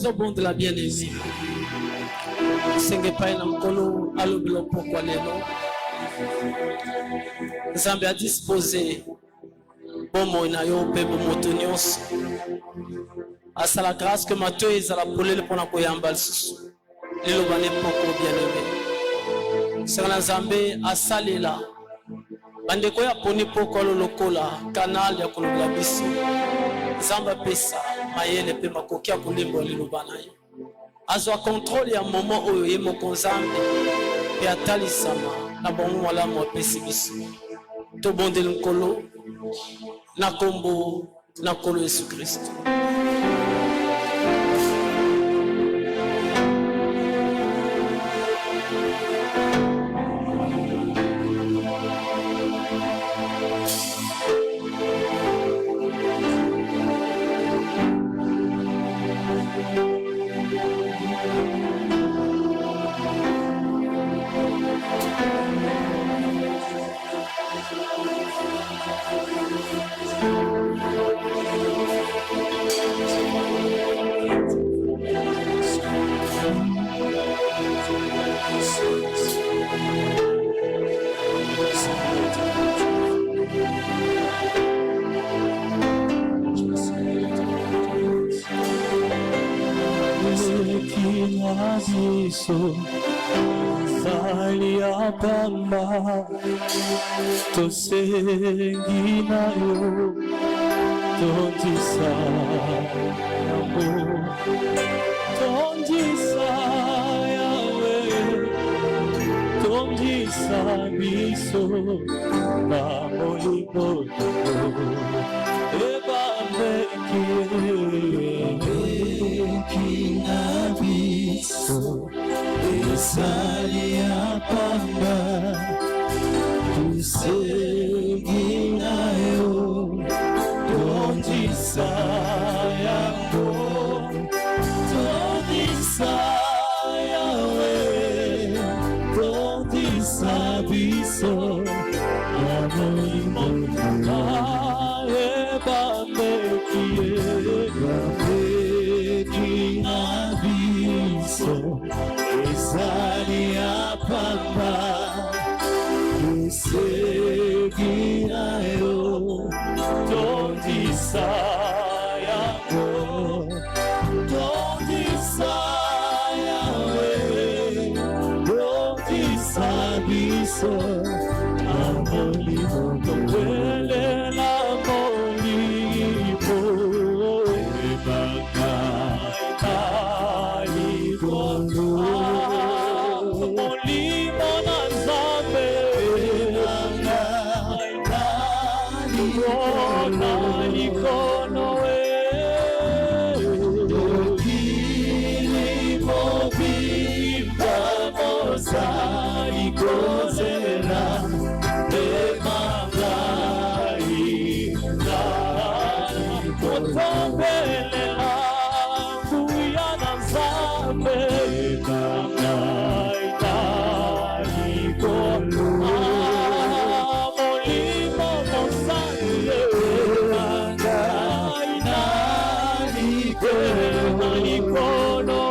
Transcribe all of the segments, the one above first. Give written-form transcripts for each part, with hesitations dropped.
Au bon de la bien-aimée, Sengepai na mkolo alobilo pokwa lelo. Nzambe a disposé bomo na yo pe bomo tonyos. Asa la grâce que Mathieu ezala polele pona koyamba lisusu. Lelo bane poko bien-aimé. Sera Nzambe asalela. Bandeko ya poni poko lokola canal ya kolobela biso. Nzambe pesa mayele pe makoki ya kolembo lelo bana yo. Azwa contrôle ya moment oyo ye mokonzambe pe atalisama na bongo malamu apesi biso. To bondeli nkolo na kombo na kolo Yesu Kristo. Aviso Zali apamba Tosengi na yo Tondisa Yamo Tondisa Yawe Tondisa biso Na molimo Eba Kina biso Esali apamba Tusegi na yo Tondisa yako Tondisa yawe Tondisa biso Amolimo Eba Kina biso Esali apamba Esegi na yo Tondisa yako Tondisa yawe Tondisa biso Amolimo Towele na molimo Ebaka Molimo na Nzambe na likono Kilimo bimba mozali kozela Emangai na Kotombelela Kuya na Nzambe Emangai na likono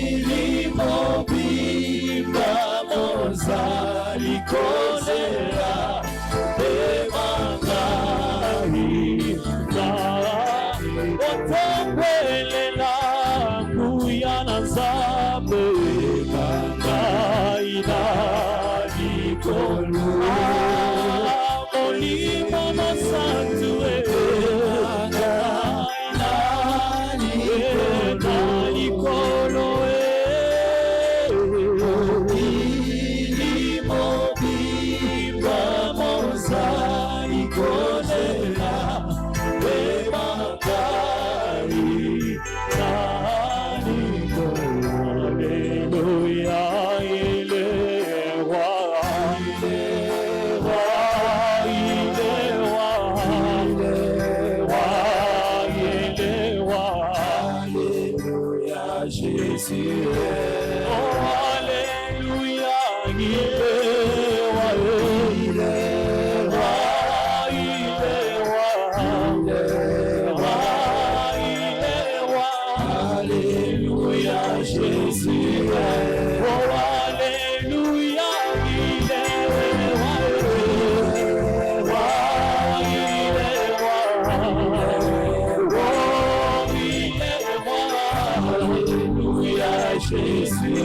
Kilimo bimba mozali kozela Emangai na Otombelela kuya na Nzambe Emangai na likolo Molimo na santu Kilimo bimba mozali kozela Emangai Jésus. Oh, Alléluia, il est roi, il est roi, il est roi, il est roi. Alléluia, Jésus. Oh, Alléluia, il est roi, il est roi. Jésus,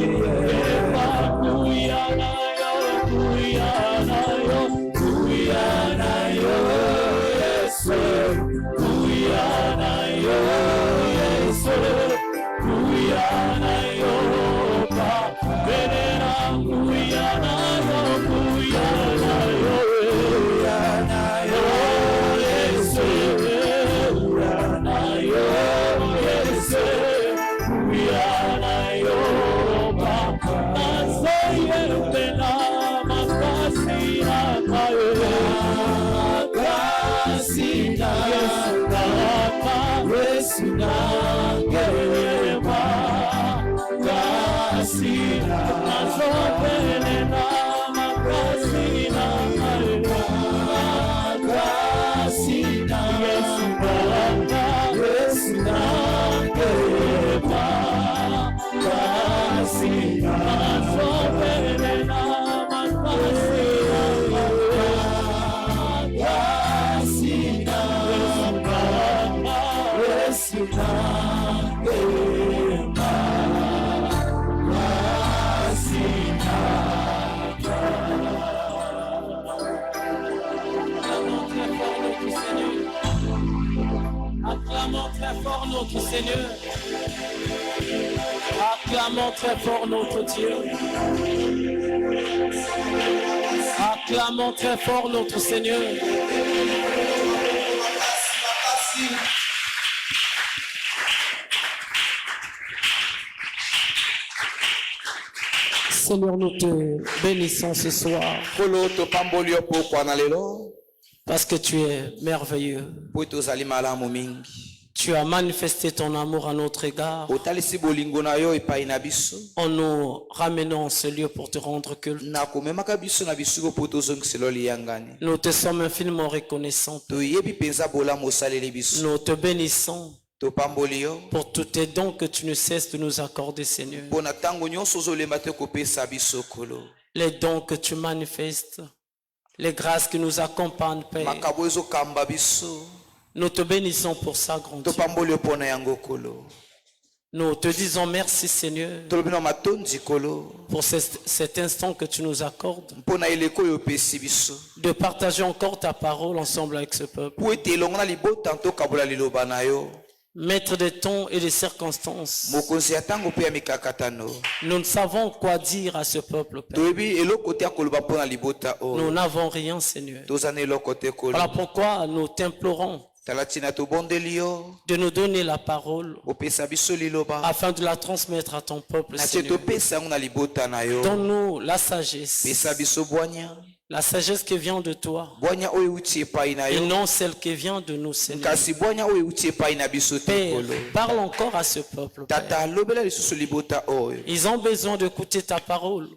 Acclamons très fort notre Seigneur. Acclamons très fort notre Dieu. Acclamons très fort notre Seigneur. Seigneur, nous te bénissons ce soir parce que tu es merveilleux. Tu as manifesté ton amour à notre égard en nous ramenant en ce lieu pour te rendre culte. Nous te sommes infiniment reconnaissants. Nous te bénissons pour tous tes dons que tu ne cesses de nous accorder, Seigneur. Les dons que tu manifestes, les grâces qui nous accompagnent, Père. Nous te bénissons pour ça, grand Dieu. Nous te disons merci, Seigneur, pour cet instant que tu nous accordes, de partager encore ta parole ensemble avec ce peuple. Maître des temps et des circonstances, nous ne savons quoi dire à ce peuple, Père. Nous n'avons rien, Seigneur. Voilà pourquoi nous t'implorons de nous donner la parole afin de la transmettre à ton peuple, Seigneur. Donne-nous la sagesse. La sagesse qui vient de toi et non celle qui vient de nous, Seigneur. Père, parle encore à ce peuple, Père. Ils ont besoin d'écouter ta parole,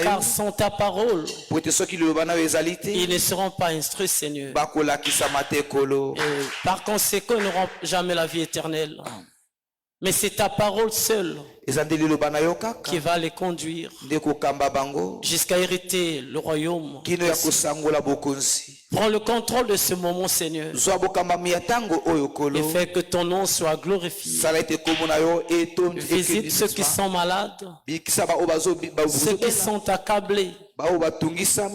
car sans ta parole ils ne seront pas instruits, Seigneur, et par conséquent ils n'auront jamais la vie éternelle. Mais c'est ta parole seule qui va les conduire jusqu'à hériter le royaume. Prends le contrôle de ce moment, Seigneur, et fais que ton nom soit glorifié. Visite ceux qui sont malades, ceux qui sont accablés,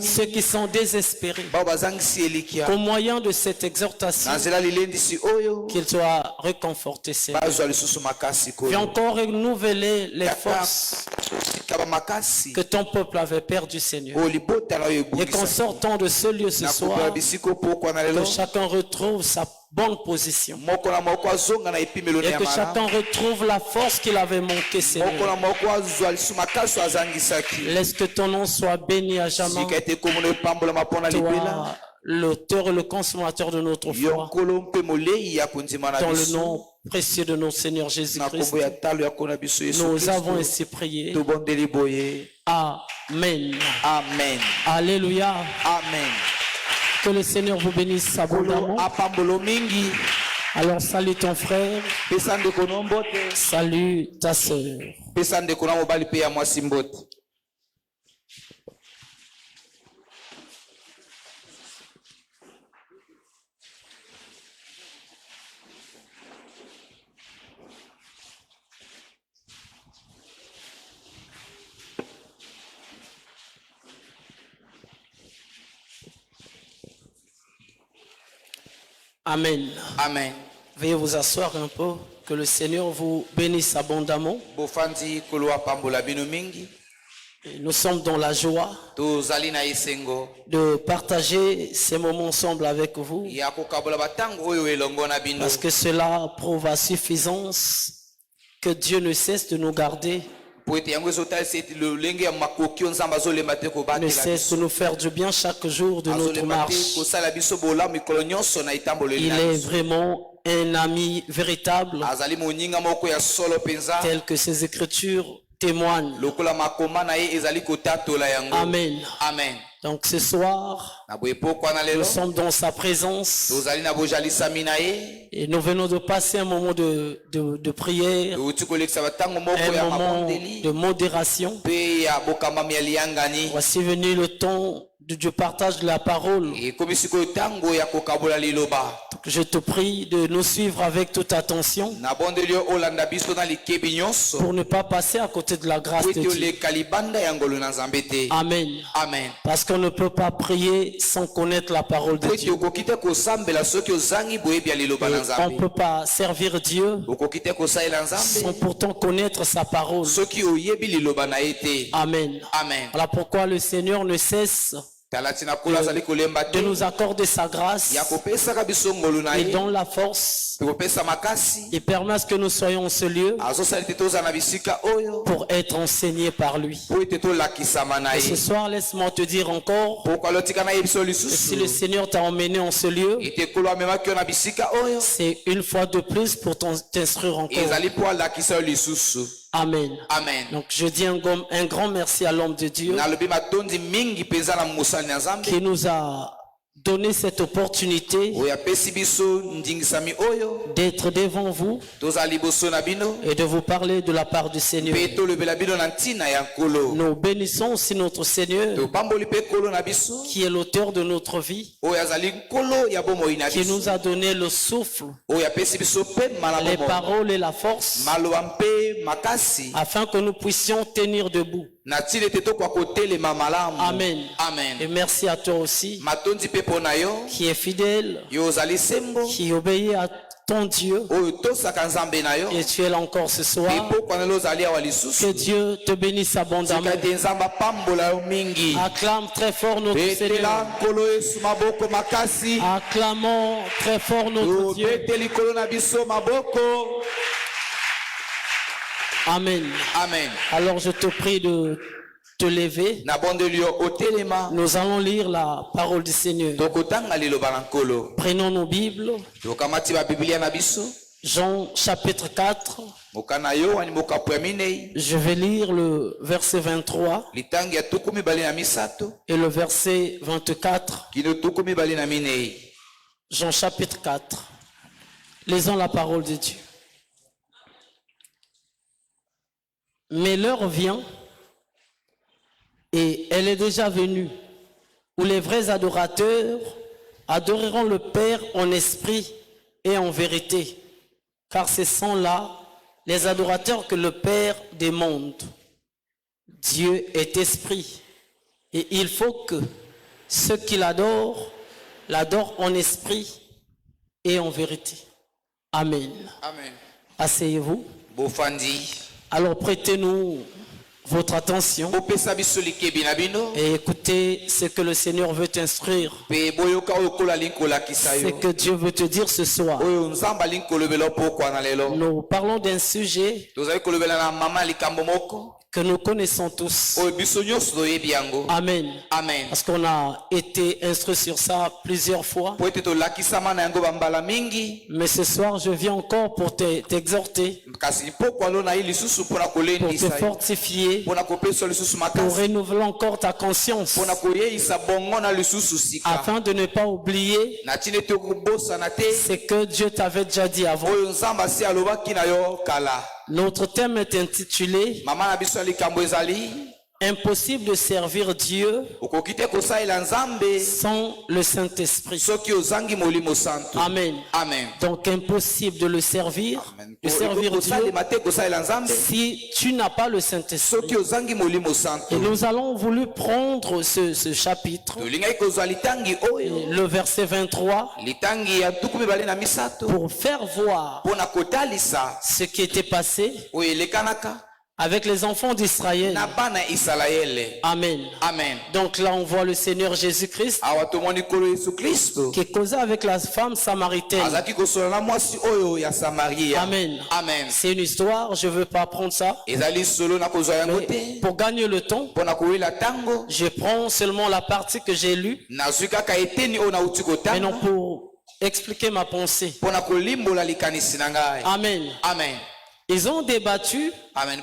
ceux qui sont désespérés, qu'au moyen de cette exhortation, qu'ils soient réconfortés, Seigneur. Viens encore renouveler les forces que ton peuple avait perdues, Seigneur, et qu'en sortant de ce lieu ce soir, que chacun retrouve sa bonne position et que chacun retrouve la force qu'il avait manqué, Seigneur. Laisse que ton nom soit béni à jamais. Toi, l'auteur et le consommateur de notre yo foi. nkolo mpe molei ya kondima na Dans le biso nom précieux de notre Seigneur na Jésus-Christ, kombo ya talo ya kona biso Yesu nous avons Kristo ainsi prié. tobondeli boye. Amen. Amen. Alléluia. Amen. Que le Seigneur vous bénisse Kolo abondamment. apambolo mingi. Alors salue ton frère, Pesa ndeko na mbote. salue ta sœur. Pesa ndeko na mobali pe ya mwasi mbote. Amen. Amen. Veuillez vous asseoir un peu. Que le Seigneur vous bénisse abondamment. Bofandi kolo apambola bino mingi. Et nous sommes dans la joie Tozali na esengo. de partager ces moments ensemble avec vous. Ya kokabola batango oyo elongo na bino. Parce que cela prouve à suffisance que Dieu ne cesse de nous garder, Po ete yango ezotalisa ete lolenge ya makoki oyo Nzambe azolemba te ne kobatela cesse de biso. nous faire du bien chaque jour de notre Azolemba te marche. kosala biso bolamu mikolo nyonso na etamboleli Il na est biso. vraiment un ami véritable, Azali moninga moko ya solo penza. tel que ces écritures témoignent. Lokola makoma na ye ezali kotatola yango. Amen. Amen. Donc ce soir, Na boye pokwa na nous lelo. sommes dans sa présence Tozali na bojalisami na ye. et nous venons de passer un moment de prière, Touti kolekisa batango moko un ya moment mabondeli. de modération. Pe ya bokamami ya liangani. Voici venu le temps du partage de la parole. Ekomi sikoyo tango ya kokabola liloba. Je te prie de nous suivre avec toute attention Na bondeli oyo olanda biso na likebi nyonso. pour ne pas passer à côté de la grâce Po de ete Dieu. oleka libanda ya ngolo na Nzambe te. Amen. Amen. Parce qu'on ne peut pas prier sans connaître la parole de Po ete Dieu. okoki te kosambela soki ozangi boyebi ya liloba na On ne Nzambe. peut pas servir Dieu Okoki te kosalela sans Nzambe pourtant connaître sa parole. soki oyebi liloba na ye te. Amen. Amen. Voilà pourquoi le Seigneur ne cesse Tala tina kolo azali kolemba de te. nous accorder sa grâce Ya kopesaka biso ngolu na et ye. donne la force Pe kopesa makasi. et permet à ce que nous soyons en ce lieu Azosali te tozala na bisika oyo. pour être enseignés par lui. Po ete tolakisama na Et ce ye. soir, laisse-moi te dire encore, Pokwa lotika na ye biso que si lisusu. le Seigneur t'a emmené en ce lieu, Ete kolo amemaki yo na bisika oyo. c'est une fois de plus pour t'instruire encore. Ezali po alakisa yo lisusu. Amen. Amen. Donc je dis un grand merci à l'homme de Dieu Nalobi matondi mingi penza na mosali na Nzambe. qui nous a donné cette opportunité Oyo apesi biso ndingisami oyo. d'être devant vous Tozala liboso na bino. et de vous parler de la part du Seigneur. Pe tolobela bino na ntina ya nkolo. Nous bénissons aussi notre Seigneur Topamboli pe kolo na biso. qui est l'auteur de notre vie, Oyo azali nkolo ya bomoi na qui nous biso. a donné le souffle, Oyo apesi biso pe les malamu. paroles et la force Maloba mpe makasi. afin que nous puissions tenir debout. Na tili ete tokwa kotelema malamu. Amen. Amen. Et merci à toi aussi Matondi pe pona yo. qui est fidèle, Yo ozali sembo. qui obéit à ton Dieu Oyo tosaka Nzambe na yo. et tu es là encore ce soir. Pe pokwa na lo ozali awa lisusu. Que Dieu te bénisse abondamment. Tika ete Nzambe apambola yo mingi. Acclame très fort notre Betela Seigneur. nkolo Yesu maboko makasi. Acclamons très fort notre Dieu. Beteli nkolo na biso maboko. Amen. Amen. Alors je te prie de te lever. Na bondeli yo otelema. Nous allons lire la parole du Seigneur. Tokotanga liloba na nkolo. Prenons nos Bibles. Tokamati ba Biblia na biso. Jean chapitre 4. Mokana yo wani mokapu ya minei. Je vais lire le verset 23 Litangi ya tuku mibale na misato. et le verset 24. Kino tuku mibale na minei. Jean chapitre 4. Lisons la parole de Dieu. Mais l'heure vient, et elle est déjà venue, où les vrais adorateurs adoreront le Père en esprit et en vérité, car ce sont là les adorateurs que le Père demande. Dieu est esprit, et il faut que ceux qui l'adorent en esprit et en vérité. Amen. Amen. Asseyez-vous. Bofandi. Alors prêtez-nous votre attention Bopesa biso likebi na bino. et écoutez ce que le Seigneur veut t'instruire, Pe boyoka oyo kola linkola kisa ce yo. que Dieu veut te dire ce soir. Oyo nzamba linkolobela pokwa na lelo. Nous parlons d'un sujet Tozali kolobela na mama likambo moko. que nous connaissons tous. oyo biso nyonso toyebi yango. Amen. Amen. Parce qu'on a été instruit sur ça plusieurs fois. Po ete tolakisama na yango bambala mingi. Mais ce soir, je viens encore pour t'exhorter, Kasi pokwa lo na ye lisusu mpona pour te kolendisa ye. fortifier, Mpona kopesa lisusu pour makasi. renouveler encore ta conscience, Mpona koyeisa bongo na lisusu sika. afin de ne pas oublier Na ntina ete okobosana te. ce que Dieu t'avait déjà dit avant. Oyo nzambe asi alobaki na yo kala. Notre thème est intitulé Mama na biso ya likambo ezali. Impossible de servir Dieu Okoki te kosalela nzambe sans le Saint-Esprit. soki ozangi molimo santo. Amen. Amen. Donc impossible de le servir, Amen. de servir Dieu, kosalema te kosalela nzambe si tu n'as pas le Saint-Esprit. soki ozangi molimo Et santo. nous allons voulu prendre ce chapitre, Tolingaki kozwa litangi oyo. le verset 23, Litangi ya 27 pour faire voir mpona kotalisa ce qui était passé oyo elekanaka avec les enfants d'Israël. na bana Isalaele. Amen. Amen. Donc là, on voit le Seigneur Jésus-Christ Awa tomoni kolo Yesu Kristo qui causait avec la femme samaritaine. azaki kosola na mwasi oyo ya Samaria. Amen. Amen. C'est une histoire, je ne veux pas prendre ça. Ezali solo na kozwa yango Mais te pour gagner le temps, mpona kowela tango je prends seulement la partie que j'ai lue, nazwi kaka eteni oyo nauti mais non kotanga pour expliquer ma pensée. mpona kolimbola likanisi na ngai. Amen. Amen. Ils ont débattu Amen.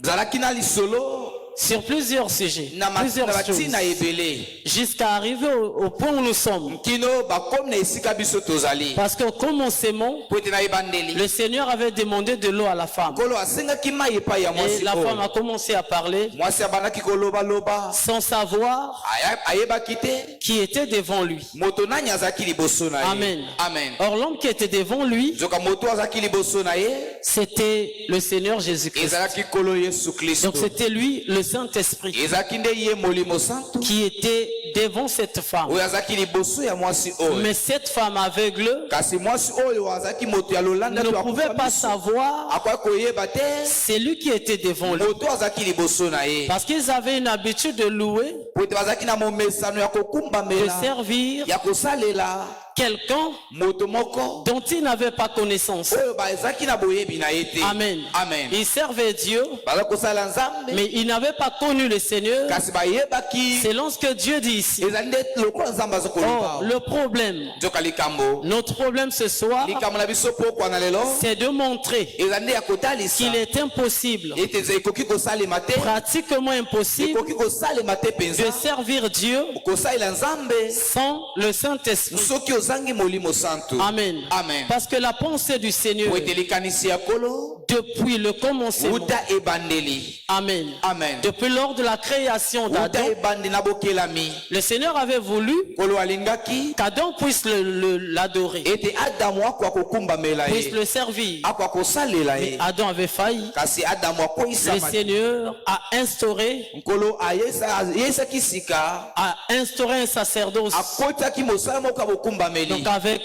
Zalaki na lisolo sur plusieurs sujets, na plusieurs choses, batina ebele jusqu'à arriver au point où nous sommes. kino bakomi na esika biso tozali Parce qu'au commencement, po ete na ebandeli le Seigneur avait demandé de l'eau à la femme. kolo asengaki mai epai ya Et mwasi la femme oyo. a commencé à parler Mwasi abandaki kolobaloba sans savoir ayebaki te qui était devant lui. moto nani azalaki liboso na ye. Amen. Amen. Or, l'homme qui était devant lui, nzoka moto azalaki liboso na ye c'était le Seigneur Jésus-Christ. ezalaki kolo Yesu Kristo. Donc c'était lui, le Saint-Esprit, ezalaki nde ye molimo santo qui était devant cette femme. oyo azalaki liboso ya mwasi oyo. Mais cette femme aveugle kasi mwasi oyo azalaki moto ya lolanda ne to pouvait akufa pas miso. savoir akoki koyeba te c'est lui qui était devant lui. moto azalaki liboso na ye Parce qu'ils avaient une habitude de louer, po ete bazalaki na momesano ya de kokumbamela servir ya kosalela quelqu'un moto moko dont ils n'avaient pas connaissance. oyo bazalaki na boyebi na ye te. Amen. Amen. Ils servaient Dieu, baza kosala nzambe mais ils n'avaient pas connu le Seigneur. kasi bayebaki C'est ce que Dieu dit ici. ezali nde lokola nzambe aza Or, koloba le problème, nzoka likambo notre problème ce soir, likambo na biso pokwa na lelo c'est de montrer ezali nde ya kotalisa qu'il est impossible, ete ekoki kosalema te pratiquement impossible, ekoki kosalema te de mpenza servir Dieu kosalela nzambe sans le Saint-Esprit. soki ozangi molimo santo. Amen. Amen. Parce que la pensée du Seigneur, po ete likanisi ya kolo depuis le commencement, uta ebandeli. Amen. Amen. Depuis lors de la création uta d'Adam, ebandi na bokelami le Seigneur avait voulu kolo alingaki qu'Adam puisse l'adorer, ete adamu akwa kokumbamela puisse ye le servir. akwa kosalela ye Adam avait failli. kasi adamu Le akoyisama Seigneur a instauré nkolo ayesaki sika un sacerdoce. akotaki mosala moko ya bokumbameli Donc avec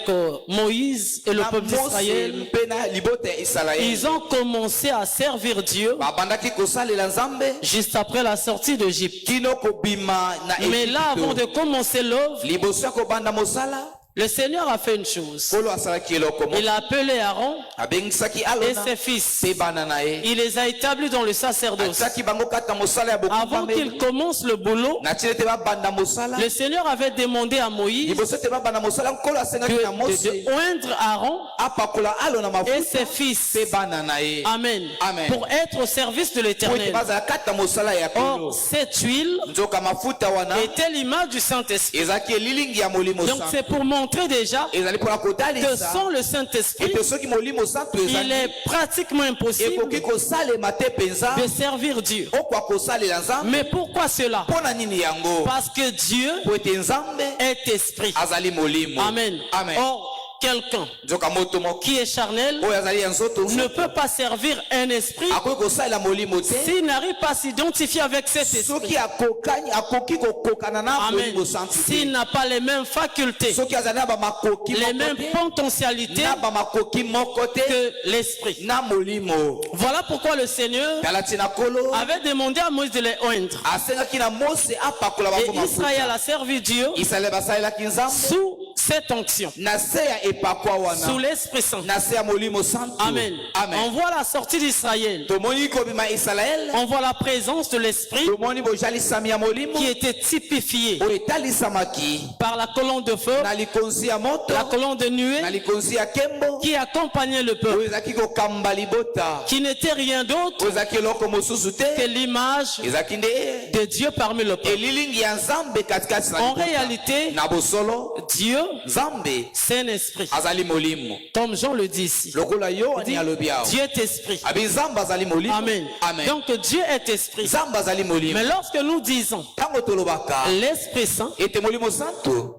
Moïse et le na peuple Mose d'Israël, mpe na libota ya Isalaele ils ont commencé à servir Dieu babandaki kosalela nzambe juste après la sortie d'Égypte. kino kobima na Mais là, avant de Ejipito. commencer l'œuvre, liboso ya kobanda mosala le Seigneur a fait une chose. kolo asalaki eloko Il moko a appelé Aaron abengisaki et alona ses fils. mpe bana na ye Il les a établis dans le sacerdoce. atiaki bango kata mosala ya Avant qu'ils bokumbameli commencent le boulot, na ntina ete babanda mosala le Seigneur avait demandé à Moïse liboso ete babanda mosala nkolo asengaki na mose de oindre Aaron apakola alo na et mafuta ses fils. mpe bana na ye Amen. Amen. Pour être au service de po ete l'Éternel. bazala kata mosala ya kolo Or, cette huile nzoka mafuta wana était l'image du Saint-Esprit. ezalaki elilingi ya molimo Donc c'est santo pour montrer déjà ezali mpona que kotalisa sans le Saint-Esprit, ete soki molimo santo il ezali est pratiquement impossible ekoki kosalema te mpenza de servir Dieu. okwa kosalela nzambe Mais pourquoi cela? mpo na nini yango Parce que Dieu po ete nzambe est esprit. azali molimo. Amen. Amen. Or, quelqu'un nzoka moto moko qui est charnel oyo azali ya nzoto ne peut pas servir un esprit akoki kosalela molimo te s'il n'arrive pas à s'identifier avec cet soki esprit. akoki kokokana na Amen. molimo santo S'il te n'a pas les mêmes facultés, soki azali na bamakoki les mêmes moko te potentialités na bamakoki moko te que l'esprit. na molimo. Voilà pourquoi le Seigneur tala ntina kolo avait demandé à Moïse de les oindre. asengaki na mose apakola Et bango Israël mafuta a servi Dieu isalaele basalelaki nzambe sous cette onction, na se ya epakwa sous wana l'Esprit Saint. na se ya molimo santo. Amen. Amen. On voit la sortie d'Israël. Tomoni kobima Israel, On voit la présence de l'Esprit tomoni bojalisami ya molimo qui était typifiée oyo etalisamaki par la colonne de feu, na likonzi ya moto, la colonne de na nuée likonzi ya kembo qui accompagnait le oyo peuple, ezalaki kokamba libota, qui n'était rien d'autre oyo ezalaki eloko mosusu que te, l'image ezalaki nde de Dieu parmi le peuple. elilingi ya nzambe katikati na En libota. réalité, Na bosolo Dieu, nzambe c'est un esprit. azali molimo Comme Jean le dit ici. lokola yo ani alobi awa Dieu est esprit. abi nzambe azali molimo. Amen. Amen. Donc Dieu est esprit. nzambe azali molimo. Mais lorsque nous disons ntango tolobaka l'Esprit Saint, ete molimo santo,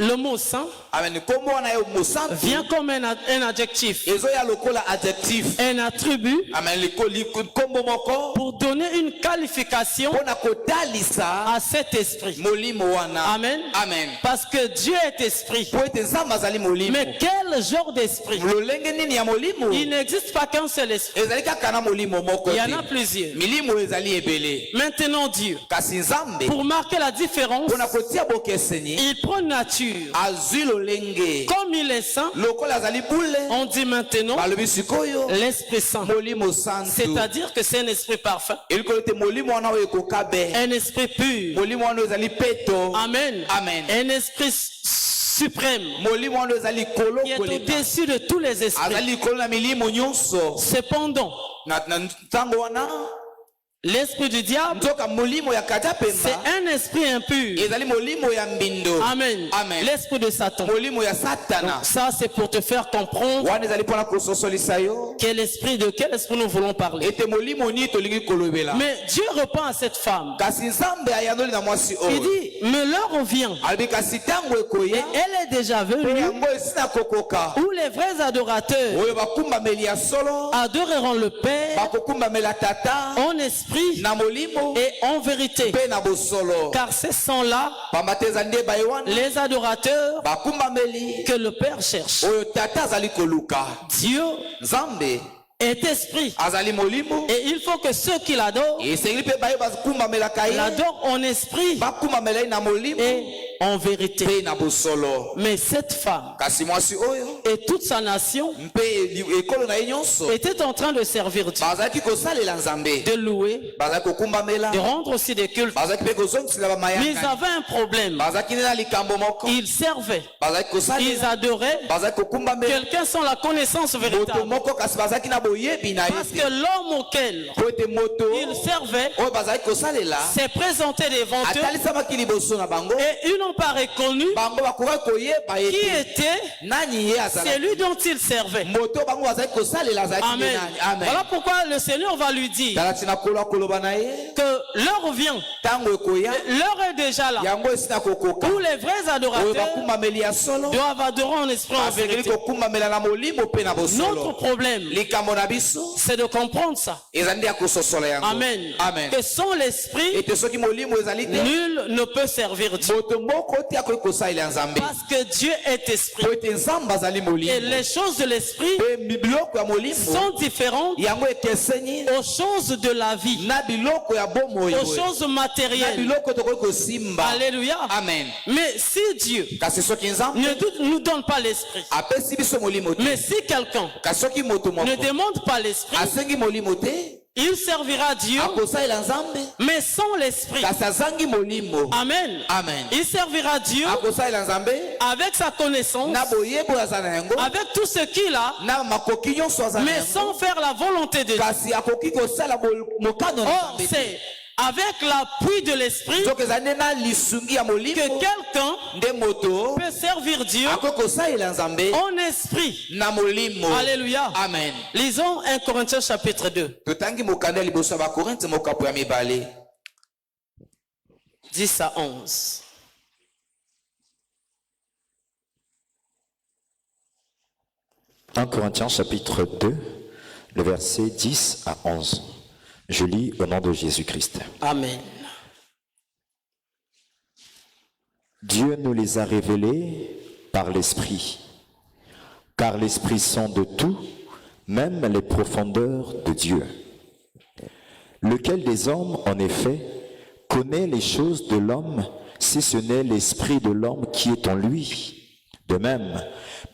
le mot saint amen, nkombo wana yo mosantu vient comme un adjectif, ezoya lokola adjectif, un attribut amen, nkombo moko pour donner une qualification mpona kotalisa à cet esprit. molimo wana. Amen. Amen. Parce que Dieu est esprit. po ete nzambe azali molimo. Mais quel genre d'esprit? lolenge nini ya molimo? Il n'existe pas qu'un seul esprit. ezali kaka na molimo moko Il y en a te. plusieurs. milimo ezali ebele, Maintenant Dieu, kasi nzambe pour marquer la différence, mpona kotia bokeseni il prend nature. azwi lolenge Comme il est saint, lokola azali bule, on dit maintenant balobi sikoyo l'Esprit Saint. molimo santu, C'est-à-dire que c'est un esprit parfait, elikolo ete molimo wana oyo ekokabe, un esprit pur. molimo wana oyo ezali peto, Amen. Amen. Un esprit suprême molimo wana oyo ezali likolo qui est koleka, au-dessus de tous les esprits. azali likolo na milimo nyonso. Cependant, na ntango wana l'esprit du diable, nzoka molimo ya kata c'est pemba un esprit impur. ezali molimo ya mbindo. Amen. Amen. L'esprit de Satan. molimo ya satana. Ça, c'est pour te faire comprendre wana ezali mpona kososolisa yo quel esprit nous voulons parler. ete molimo nini tolingi kolobela. Mais Dieu répond à cette femme. kasi nzambe ayandoli na mwasi Il oyo dit, mais l'heure vient, alobi kasi ntango et ekoya elle est déjà mpe venue, yango esi na kokoka où les vrais adorateurs oyo bakumbameli ya solo adoreront le Père bakokumbamela tata en esprit na molimo et en vérité. mpe na bosolo, Car ce sont là pamba te eza nde baye wana les adorateurs bakumbameli que le Père cherche. oyo tata azali koluka. Dieu nzambe est esprit. azali molimo, Et il faut que ceux qui l'adorent esengeli mpe baye bakumbamelaka ye l'adorent en esprit bakumbamela ye na molimo et en vérité. mpe na bosolo. Mais cette femme kasi mwasi oyo et toute sa nation mpe ekolo na ye nyonso étaient en train de servir Dieu, bazalaki kosalela nzambe, de louer, bazalaki kokumbamela, de rendre aussi des cultes. bazalaki mpe kozongisela Mais ils bamayanga, avaient un problème. bazalaki nde na likambo moko, Ils servaient, bazalaki ils kosalela, adoraient bazalaki kokumbamela quelqu'un sans la connaissance moto véritable. moko, kasi bazalaki na boyebi na Parce ye que te. l'homme auquel po ete moto ils servaient oyo bazalaki kosalela s'est présenté devant eux atalisamaki liboso na bango, et ils n'ont pas reconnu bango bakokaki koyeba qui ete était nani ye azalaki, celui dont ils servaient. moto bango bazalaki kosalela azalaki nde Amen. nani. Amen. Voilà pourquoi le Seigneur va lui dire tala tina kolo akoloba na ye que l'heure vient, ntango ekoya l'heure est déjà là, yango esi na kokoka où les vrais oyo adorateurs bakumbameli ya solo doivent adorer en esprit en basengeli vérité. kokumbamela na molimo mpe na Notre bosolo. problème, likambo na biso c'est de comprendre ça. eza nde ya kososola yango. Amen. Amen. Que sans l'esprit, ete soki molimo ezali te nul ne peut servir Dieu. moto moko te akoki kosalela nzambe, Parce que Dieu est esprit. po ete nzambe azali Et molimo les choses de l'esprit mpe biloko ya molimo sont différentes yango ekeseni aux choses de la vie, na biloko ya bomoi, aux choses na matérielles. biloko tokoki kosimba. Alléluia. Amen. Mais si Dieu kasi soki nzambe ne nous donne pas l'esprit, apesi biso molimo te, mais si quelqu'un kasi soki moto ne moko demande pas l'esprit, asengi molimo te, il servira Dieu, akosalela nzambe mais sans l'esprit. kasi azangi molimo. Amen. Amen. Il servira Dieu akosalela nzambe avec sa connaissance, na boyebo aza na yango, avec tout ce qu'il a, na makoki nyonso aza na mais yango, sans faire la volonté de Dieu. kasi akoki kosala mokano na Or, nzambe te. c'est avec l'appui de l'esprit soki eza nde na lisungi ya que molimo quelqu'un nde moto peut servir Dieu akoki kosalela nzambe en esprit. na molimo. Alléluia. Amen. Lisons 1 Corinthiens chapitre 2, totangi mokanda ya liboso ya bakorinthe mokapo ya mibale 10 à 11. Corinthiens chapitre 2, le verset 10 à 11. Je lis au nom de Jésus-Christ. Amen. Dieu nous les a révélés par l'Esprit, car l'Esprit sonde tout, même les profondeurs de Dieu. Lequel des hommes, en effet, connaît les choses de l'homme, si ce n'est l'Esprit de l'homme qui est en lui? De même,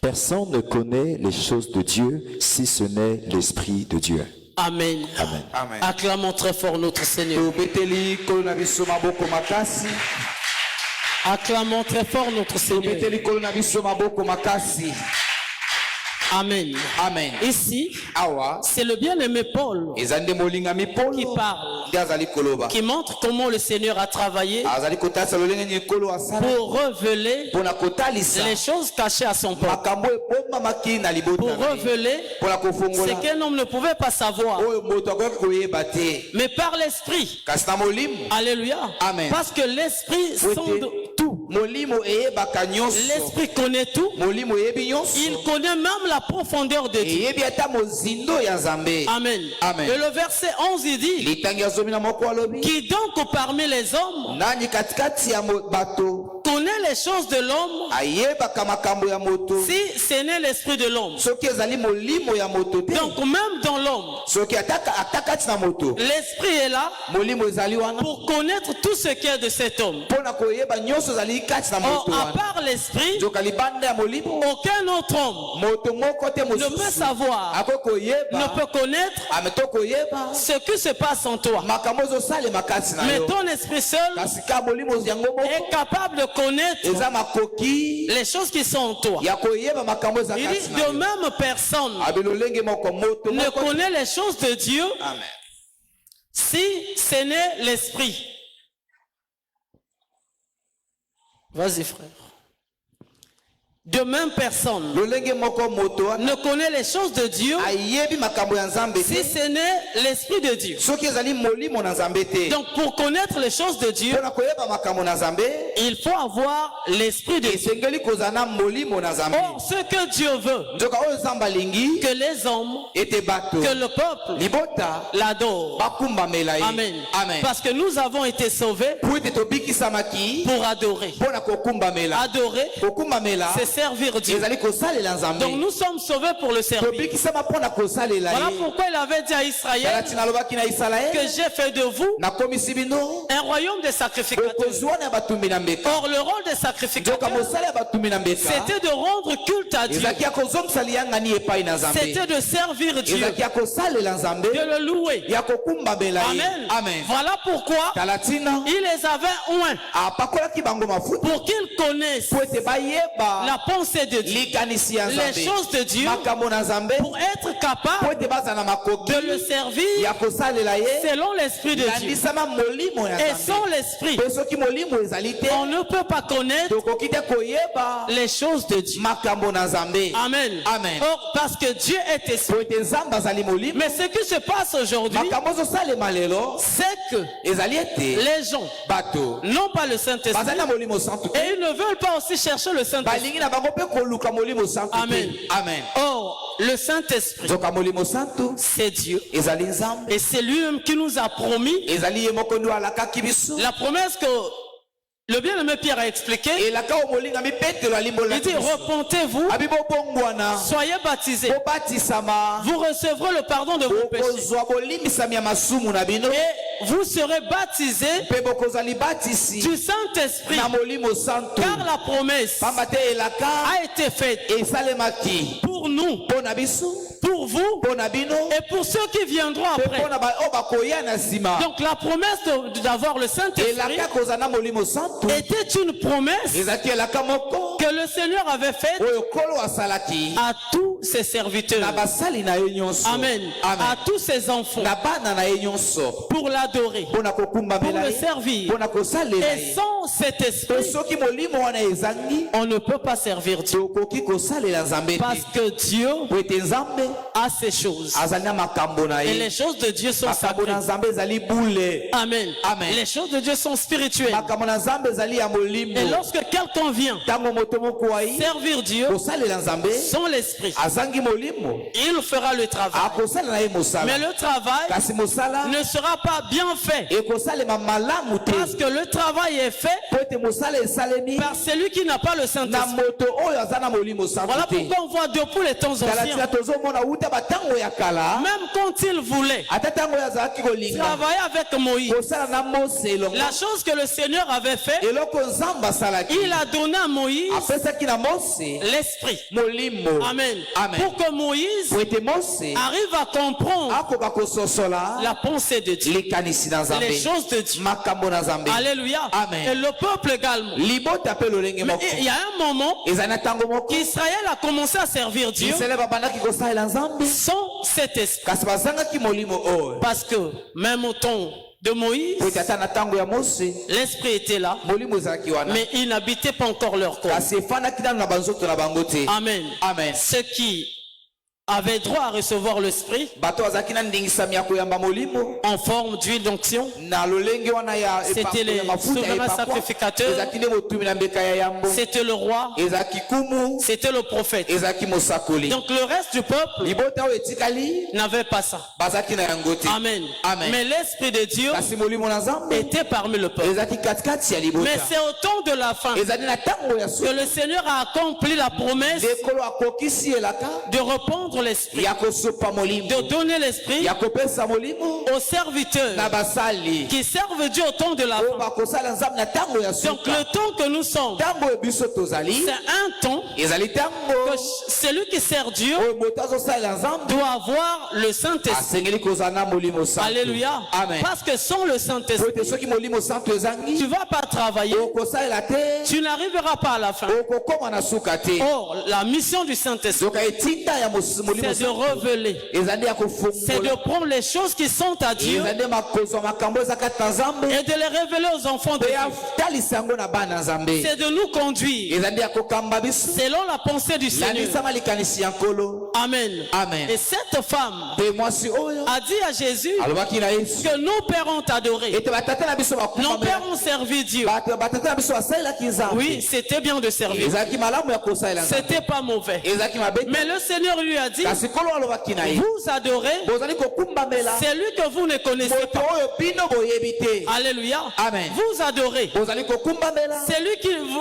personne ne connaît les choses de Dieu si ce n'est l'Esprit de Dieu. Amen. Amen. Amen. Acclamons très fort notre Seigneur. Tobeteli kolo na biso maboko makasi. Acclamons très fort notre Seigneur. Tobeteli kolo na biso maboko makasi. Amen. Amen. Ici, Awa c'est le bien-aimé Paul ezande molingami Paul qui parle, nde azali koloba. qui montre comment le Seigneur a travaillé Azali kotalisa lolenge nini kolo asala pour révéler mpona kotalisa les choses cachées à son peuple, makambo ebombamaki na libota pour na ye. révéler Mpona ce kofongola qu'un homme ne pouvait pas savoir, oyo moto akoki koyeba te mais par l'Esprit. kasi na molimo. Alléluia. Amen. Parce que l'Esprit sonde tout. Molimo eyebaka nyonso. L'Esprit connaît tout. Molimo eyebi nyonso. Il connaît même la profondeur de Dieu. eyebi ata mozindo ya nzambe. Amen. Amen. Et le verset 11, il dit, litangi ya zomi na moko alobi qui donc parmi les hommes nani katikati ya bato connaît les choses de l'homme ayebaka makambo ya moto si ce n'est l'esprit de l'homme. soki ezali molimo ya moto te. Donc même dans l'homme, soki ata kati na moto l'esprit est là molimo ezali wana pour connaître tout ce qui est de cet homme. mpona koyeba nyonso ezali kati na Or, moto à wana. part l'esprit, nzoka libanda ya molimo aucun autre homme moto moko te ne peut mosusu savoir, akoki ne koyeba peut connaître ameto koyeba ce qui se passe en toi. makambo ezosalema kati na Mais yo. ton esprit seul kasi ka molimo yango moko est capable de connaître eza makoki les choses qui sont en toi. ya koyeba makambo eza Il kati dit, na de yo. même personne abe lolenge moko moto ne moko connaît les choses de Dieu amen si ce n'est l'esprit. Vas-y frère. De même personne lolenge moko moto wana ne connaît les choses de Dieu ayebi makambo ya nzambe si te ce n'est l'esprit de Dieu. soki ezali molimo na nzambe te. Donc pour connaître les choses de Dieu, mpona koyeba makambo na nzambe il faut avoir l'esprit de Dieu. esengeli kozala na molimo na nzambe. Or, ce que Dieu veut, nzoka oyo nzambe alingi que les hommes, ete bato que le peuple libota l'adore. bakumbamela ye. Amen. Amen. Parce que nous avons été sauvés po ete tobikisamaki pour adorer. mpona kokumbamela. Adorer, kokumbamela c'est servir Dieu. ezali kosalela nzambe. Donc nous sommes sauvés pour le servir. tobikisama mpona kosalela Voilà ye. pourquoi il avait dit à Israël tala ntina alobaki na que isalaele j'ai fait de vous nakomisi bino un royaume de sacrificateurs. bokozwana ya batumbi na mbeka. Or, le rôle des nzoka sacrificateurs, mosala ya batumbi na mbeka c'était de rendre culte à Dieu. ezalaki ya kozongisa liyangani epai na nzambe. C'était de servir Dieu, ezalaki ya kosalela nzambe de le louer. ya kokumbamela ye. Amen. Amen. Voilà pourquoi tala ntina il les avait oints apakolaki bango mafuta pour qu'ils connaissent po ete bayeba la pensée de Dieu, likanisi ya les nzambe choses de Dieu, makambo na nzambe pour être po capable ete baza na makoki de le servir ya kosalela ye selon l'esprit de Dieu. landisama molimo ya Et nzambe. sans l'esprit, mpe soki molimo ezali te on ne peut pas connaître tokoki te koyeba les choses de Dieu. makambo na nzambe. Amen. Amen. Or, parce que Dieu est esprit. po ete nzambe azali molimo Mais ce qui se passe aujourd'hui, makambo ezosalema lelo c'est que ezali ete les gens bato n'ont pas le Saint-Esprit bazali na molimo santu te et ils ne veulent pas aussi chercher le Saint-Esprit. balingi na bango mpe koluka molimo santu Amen. te. Amen. Or, le Saint-Esprit, nzoka molimo santu c'est Dieu. ezali nzambe Et c'est lui-même qui nous a promis ezali ye moko nde alakaki biso la promesse que le bien-aimé Pierre a expliqué. elaka oyo molingami petelo Il alimbolaki dit, biso repentez-vous, abi bobongwana soyez baptisés. bobatisama Vous recevrez le pardon de vos péchés. bokozwa bolimbisami ya masumu na bino Et vous serez baptisés mpe bokozwa libatisi du Saint-Esprit. na molimo santu Car la promesse pamba te elaka a été faite esalemaki pour nous, mpo na biso pour vous mpo na bino et pour ceux qui viendront mpe après. mpo na oyo bakoya na nsima. Donc la promesse d'avoir le Saint-Esprit elaka kozala na molimo santu était une promesse ezalaki elaka moko que le Seigneur avait faite oyo kolo asalaki à tous ses na serviteurs. basali na ye nyonso. Amen. À tous ses enfants na bana na ye nyonso pour l'adorer, mpo na pour kokumbamela le ye servir. mpo na kosalela Et ye. sans cet mpe esprit, soki molimo wana ezangi on ne peut pas servir Dieu. tokoki kosalela nzambe Parce te que Dieu po ete nzambe a ces choses. azali na makambo na Et ye. les choses de Dieu sont makambo na sacrées. nzambe ezali bule. Amen. Amen. Les choses de Dieu sont spirituelles. makambo na nzambe ezali ya molimo. Et lorsque quelqu'un vient ntango moto moko ayi servir Dieu kosalela nzambe sans l'esprit, azangi molimo il fera le travail. akosalela ye Mais mosala le travail kasi mosala ne sera pas bien fait. ekosalema malamu te Parce que le travail est fait po ete mosala esalemi par celui qui n'a pas le na Saint-Esprit. moto oyo aza na molimo santu Voilà te. pourquoi on voit depuis les temps kala tina anciens, tozomona uta batango ya kala même quand il voulait ata tango ya zaki kolinga travailler avec Moïse, kosala na Mose elongo la chose que le Seigneur avait fait, eloko nzamba salaki il a donné à Moïse apesaki na Mose l'esprit. molimo Amen. Amen. Pour que Moïse po ete Mose arrive à comprendre akoka kososola la pensée de Dieu, likanisi na Nzambe les choses de Dieu. makambo na Nzambe Alléluia. Amen. Et le peuple également. libota pe lolenge Mais moko il y a un moment ezali na tango moko qu'Israël a commencé à servir Dieu Israele babandaki kosalela Nzambe sans cet esprit. kasi bazangaki molimo oyo Parce que même au temps de Moïse, po ete ata na tango ya Mose l'esprit était là, molimo ezalaki wana mais il n'habitait pas encore leur corps. kasi efandaki nano na banzoto na bango te Amen. Amen. Ceux qui avaient droit à recevoir l'esprit bato bazalaki na ndingisami ya koyamba molimo en forme d'huile d'onction, na lolenge wana ya c'était les souverains sacrificateurs, ezalaki nde motumi na mbeka ya yambo c'était le roi, ezalaki kumu c'était le prophète. ezalaki mosakoli Donc le reste du peuple libota oyo etikali n'avait pas ça. bazalaki na yango te Amen. Amen. Mais l'esprit de Dieu kasi molimo na Nzambe était parmi le peuple. ezalaki katikati ya libota Mais c'est au temps de la fin ezali na tango ya que suka le Seigneur a accompli la promesse dekolo akokisi elaka de répandre l'esprit, ya kosopa molimo de donner l'esprit ya kopesa molimo aux serviteurs na basali qui servent Dieu au temps de la oyo fin. bakosala Nzambe na tango ya Donc suka le temps que nous sommes, tango oyo biso tozali c'est un temps ezali tango que celui qui sert Dieu oyo moto azosalela Nzambe doit avoir le Saint-Esprit. asengeli kozala na molimo santo Alléluia. Amen. Parce que sans le po Saint-Esprit, ete soki molimo santo tu ezangi ne vas pas travailler, okosalela te tu n'arriveras pas à la fin. okokoma na suka te Or, la mission du Saint-Esprit, zoka etinda ya molimo c'est de révéler, ezali ya c'est de kofongola prendre les choses qui sont à Dieu ezali makozwa makambo eza kati na Nzambe et de les révéler aux enfants de mpe ya Dieu. talisa yango na bana Nzambe C'est de nous conduire ezali ya kokamba biso selon la pensée du Seigneur. lanisama likanisi ya nkolo Amen. Amen. Et cette femme mpe mwasi oyo a dit à Jésus alobaki na Yesu que nos pères ont adoré, ete batata na biso nos pères bakumbamela ont servi Dieu. batata na biso basalelaki Nzambe Oui, c'était bien de servir. ezalaki malamu ya kosalela Nzambe C'était pas mauvais. ezalaki mabe te. Mais le Seigneur lui a dit, kasi nkolo alobaki na ye vous adorez bozali kokumbamela celui que vous ne connaissez moto pas. oyo bino boyebi te Alléluia. Amen. Vous adorez bozali kokumbamela celui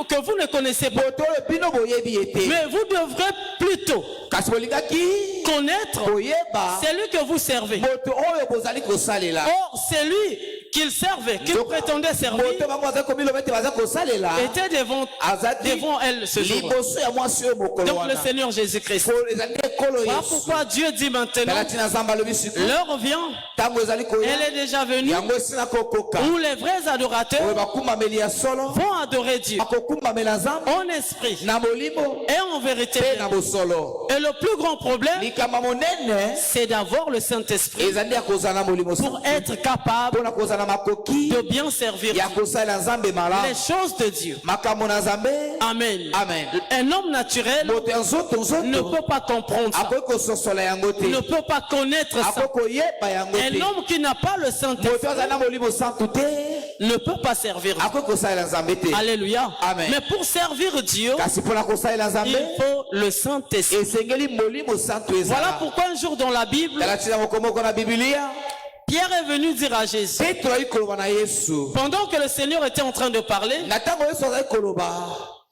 que vous ne connaissez pas. moto oyo bino boyebi ye te Mais vous devrez plutôt kasi bolingaki connaître boyeba celui que vous servez. moto oyo bozali kosalela Or, celui qu'il servait, qu'il prétendait servir, moto bango bazali komiloba ete baza kosalela était devant elle ce jour. liboso ya mwasi oyo mokolo Donc le wana Seigneur Jésus-Christ. ezali nde ekolo Voilà Yesu pourquoi Dieu dit maintenant, tala ntina Nzambe alobi siku l'heure vient, ntango ezali koya elle est déjà venue, yango esina kokoka où les vrais oyo adorateurs bakumbameli ya solo vont adorer Dieu bakokumbamela Nzambe en esprit na molimo et en vérité. mpe na bosolo Et le plus grand problème, likama monene c'est d'avoir le Saint-Esprit ezali ya kozala na molimo pour être capable mpona kozala na makoki de bien servir ya Dieu. kosalela Nzambe Les malamu choses de Dieu. makambo na Nzambe Amen. Amen. Un homme naturel moto ya nzoto ne nzoto peut pas comprendre ça, akoki kososola yango te ne peut pas connaître ça. akoki koyeba yango Un te homme qui n'a pas le moto Saint-Esprit azali na molimo santu te ne peut pas servir Dieu. akoki kosalela Nzambe te Alléluia. Amen. Mais pour servir Dieu, kasi mpona kosalela il Nzambe faut le Saint-Esprit. esengeli molimo santu Voilà ezala pourquoi un jour dans la Bible, tala ntina mokomoko na bibilia Pierre est venu dire à Jésus, petro ayi koloba na Yesu pendant que le Seigneur était en train de parler, na ntango Yesu azali koloba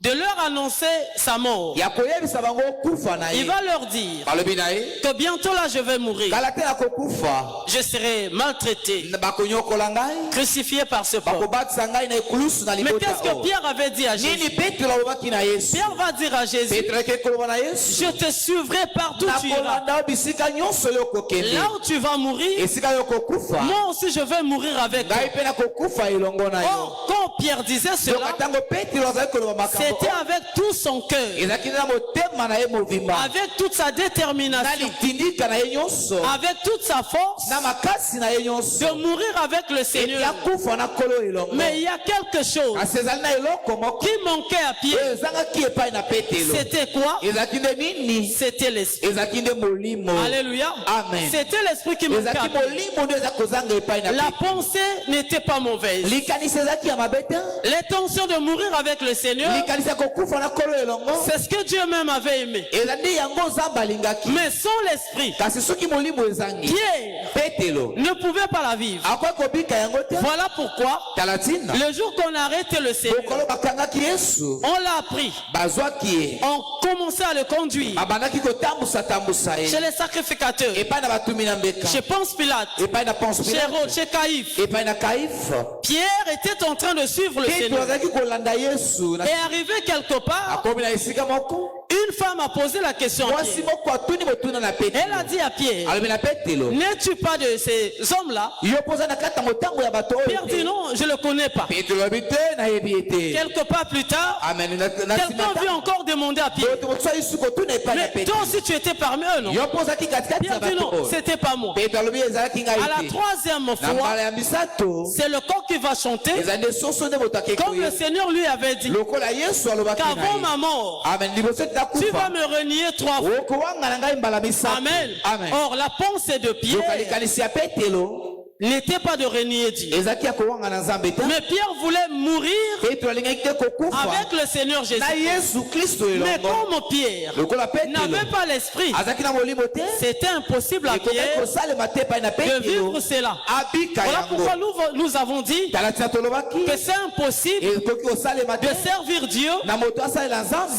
de leur annoncer sa mort. ya koyebisa bango kufa na Il ye va leur dire balobi na ye que bientôt là je vais mourir. kala te nakokufa Je serai maltraité, bakonyokola ngai crucifié par ce peuple. bakobatisa ngai na ekulusu na Mais libota qu'est-ce que oyo Pierre avait dit à Jésus? nini petro alobaki na Yesu Pierre va dire à Jésus, petro ayaki koloba na Yesu je te suivrai partout où tu iras. nakolanda yo bisika nyonso yo kokende Là où tu vas mourir, esika yo kokufa moi aussi je vais mourir avec toi. ngai mpe nakokufa elongo na yo Or, quand Pierre disait yoka cela, ntango petro azali koloba makambo c'était avec tout son cœur, ezalaki na motema na ye mobimba avec toute sa na détermination, litindika na ye nyonso avec toute sa force na makasi na ye nyonso de mourir avec le eti Seigneur. akufa na nkolo elongo Mais il y a quelque chose kasi ezali na eloko moko qui manquait à oyo Pierre. ezangaki epai na petelo C'était quoi? ezalaki nde nini C'était l'esprit. ezalaki nde molimo Alléluia. Amen. C'était l'esprit qui manquait à ezalaki Pierre. molimo nde eza kozanga epai na La petelo pensée n'était pas mauvaise. likanisi ezalaki ya mabe te L'intention de mourir avec le Seigneur likanisi C'est ce que Dieu même avait aimé. Mais sans l'esprit, Pierre ne pouvait pas la vivre. Voilà pourquoi le jour qu'on a arrêté le Seigneur, on l'a pris. On commençait à le conduire chez les sacrificateurs, chez Ponce Pilate, chez Hérode, chez Caïphe. Pierre était en train de suivre le Seigneur. Et arrivé quelque part, une femme a posé la question à Pierre. Elle a dit à Pierre, n'es-tu pas de ces hommes-là? Pierre dit non, je ne le connais pas. Quelques pas plus tard, quelqu'un vit encore demander à Pierre, mais toi aussi tu étais parmi eux, non? Pierre dit non, c'était pas moi. À la troisième fois, c'est le corps qui va chanter, comme le Seigneur lui avait dit, qu'avant ma mort, tu vas me renier 3 fois. Amen. Or la pensée de Pierre n'était pas de renier Dieu. Mais Pierre voulait mourir avec le Seigneur Jésus. Mais comme Pierre n'avait pas l'esprit, c'était impossible à Pierre de vivre cela. Voilà pourquoi nous avons dit que c'est impossible de servir Dieu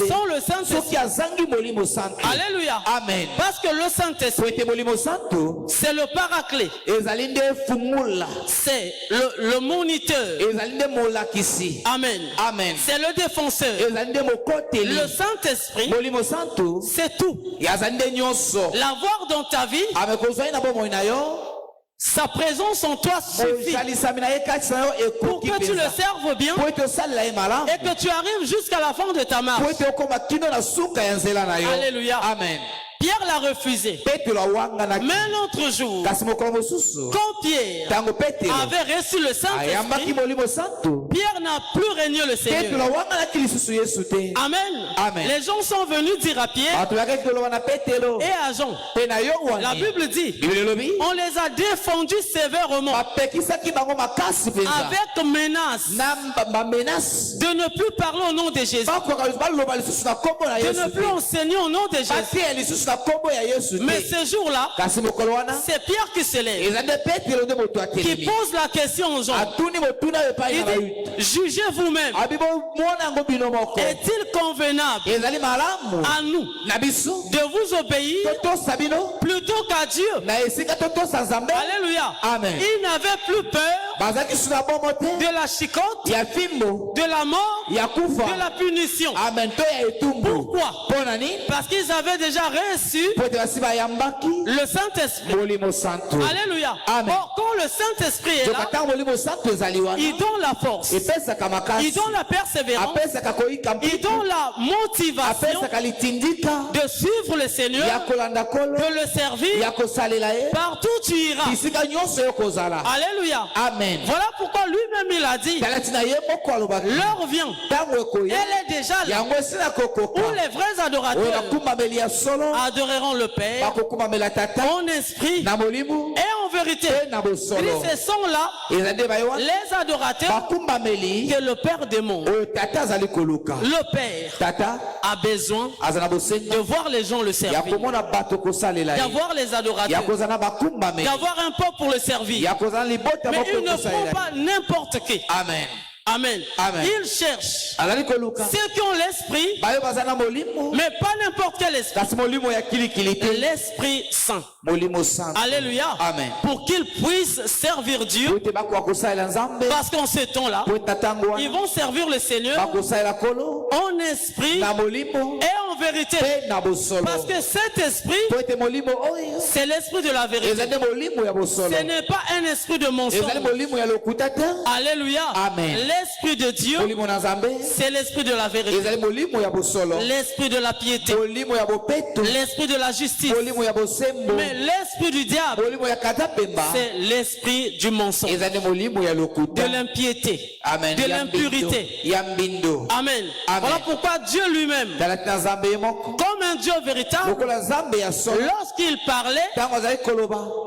sans le Saint-Esprit. Alléluia. Amen. Parce que le Saint-Esprit, c'est le paraclet. C'est le moniteur. Amen. Amen. C'est le défenseur. Le Saint-Esprit, c'est tout. L'avoir dans ta vie, sa présence en toi suffit pour que tu le serves bien et que tu arrives jusqu'à la fin de ta marche. Alléluia. Amen. Pierre l'a refusé. Mais l'autre jour, quand Pierre avait reçu le Saint-Esprit, Pierre n'a plus régné le Seigneur. Amen. Amen. Les gens sont venus dire à Pierre et à Jean, la Bible dit, on les a défendus sévèrement avec menace de ne plus parler au nom de Jésus, de ne plus enseigner au nom de Jésus. Mais ce jour-là, c'est Pierre qui se lève, qui pose la question aux gens. Il dit, jugez vous-même. Est-il convenable à nous de vous obéir plutôt qu'à Dieu? Alléluia. Amen. Il n'avait plus peur de la chicotte, de la mort, de la punition. Pourquoi? Parce qu'ils avaient déjà reçu le Saint-Esprit. Alléluia. Amen. Or, quand le Saint-Esprit est là, il donne la force, il donne la persévérance, il donne la motivation de suivre le Seigneur, de le servir. Partout tu iras. Alléluia. Amen. Voilà pourquoi lui-même il a dit, l'heure vient, elle est déjà là, où les vrais adorateurs adoreront le Père en esprit et en vérité. Et ce sont là les adorateurs que le Père demande. Le Père a besoin de voir les gens le servir, d'avoir les adorateurs, d'avoir un peuple pour le servir. Mais il ne prend pas n'importe qui. Amen. Amen. Amen. Il cherche ceux qui ont l'esprit, mais pas n'importe quel esprit. L'Esprit Saint. Alléluia. Amen. Pour qu'ils puissent servir Dieu. Parce qu'en ce temps-là, ils vont servir le Seigneur en esprit et en vérité. Parce que cet esprit, c'est l'esprit de la vérité. Ce n'est pas un esprit de mensonge. Alléluia. Amen. L'esprit de Dieu, c'est l'esprit de la vérité, l'esprit de la piété, l'esprit de la justice. Mais l'esprit du diable, c'est l'esprit du mensonge, de l'impiété, de l'impurité. Amen. Voilà pourquoi Dieu lui-même, comme un Dieu véritable, lorsqu'il parlait,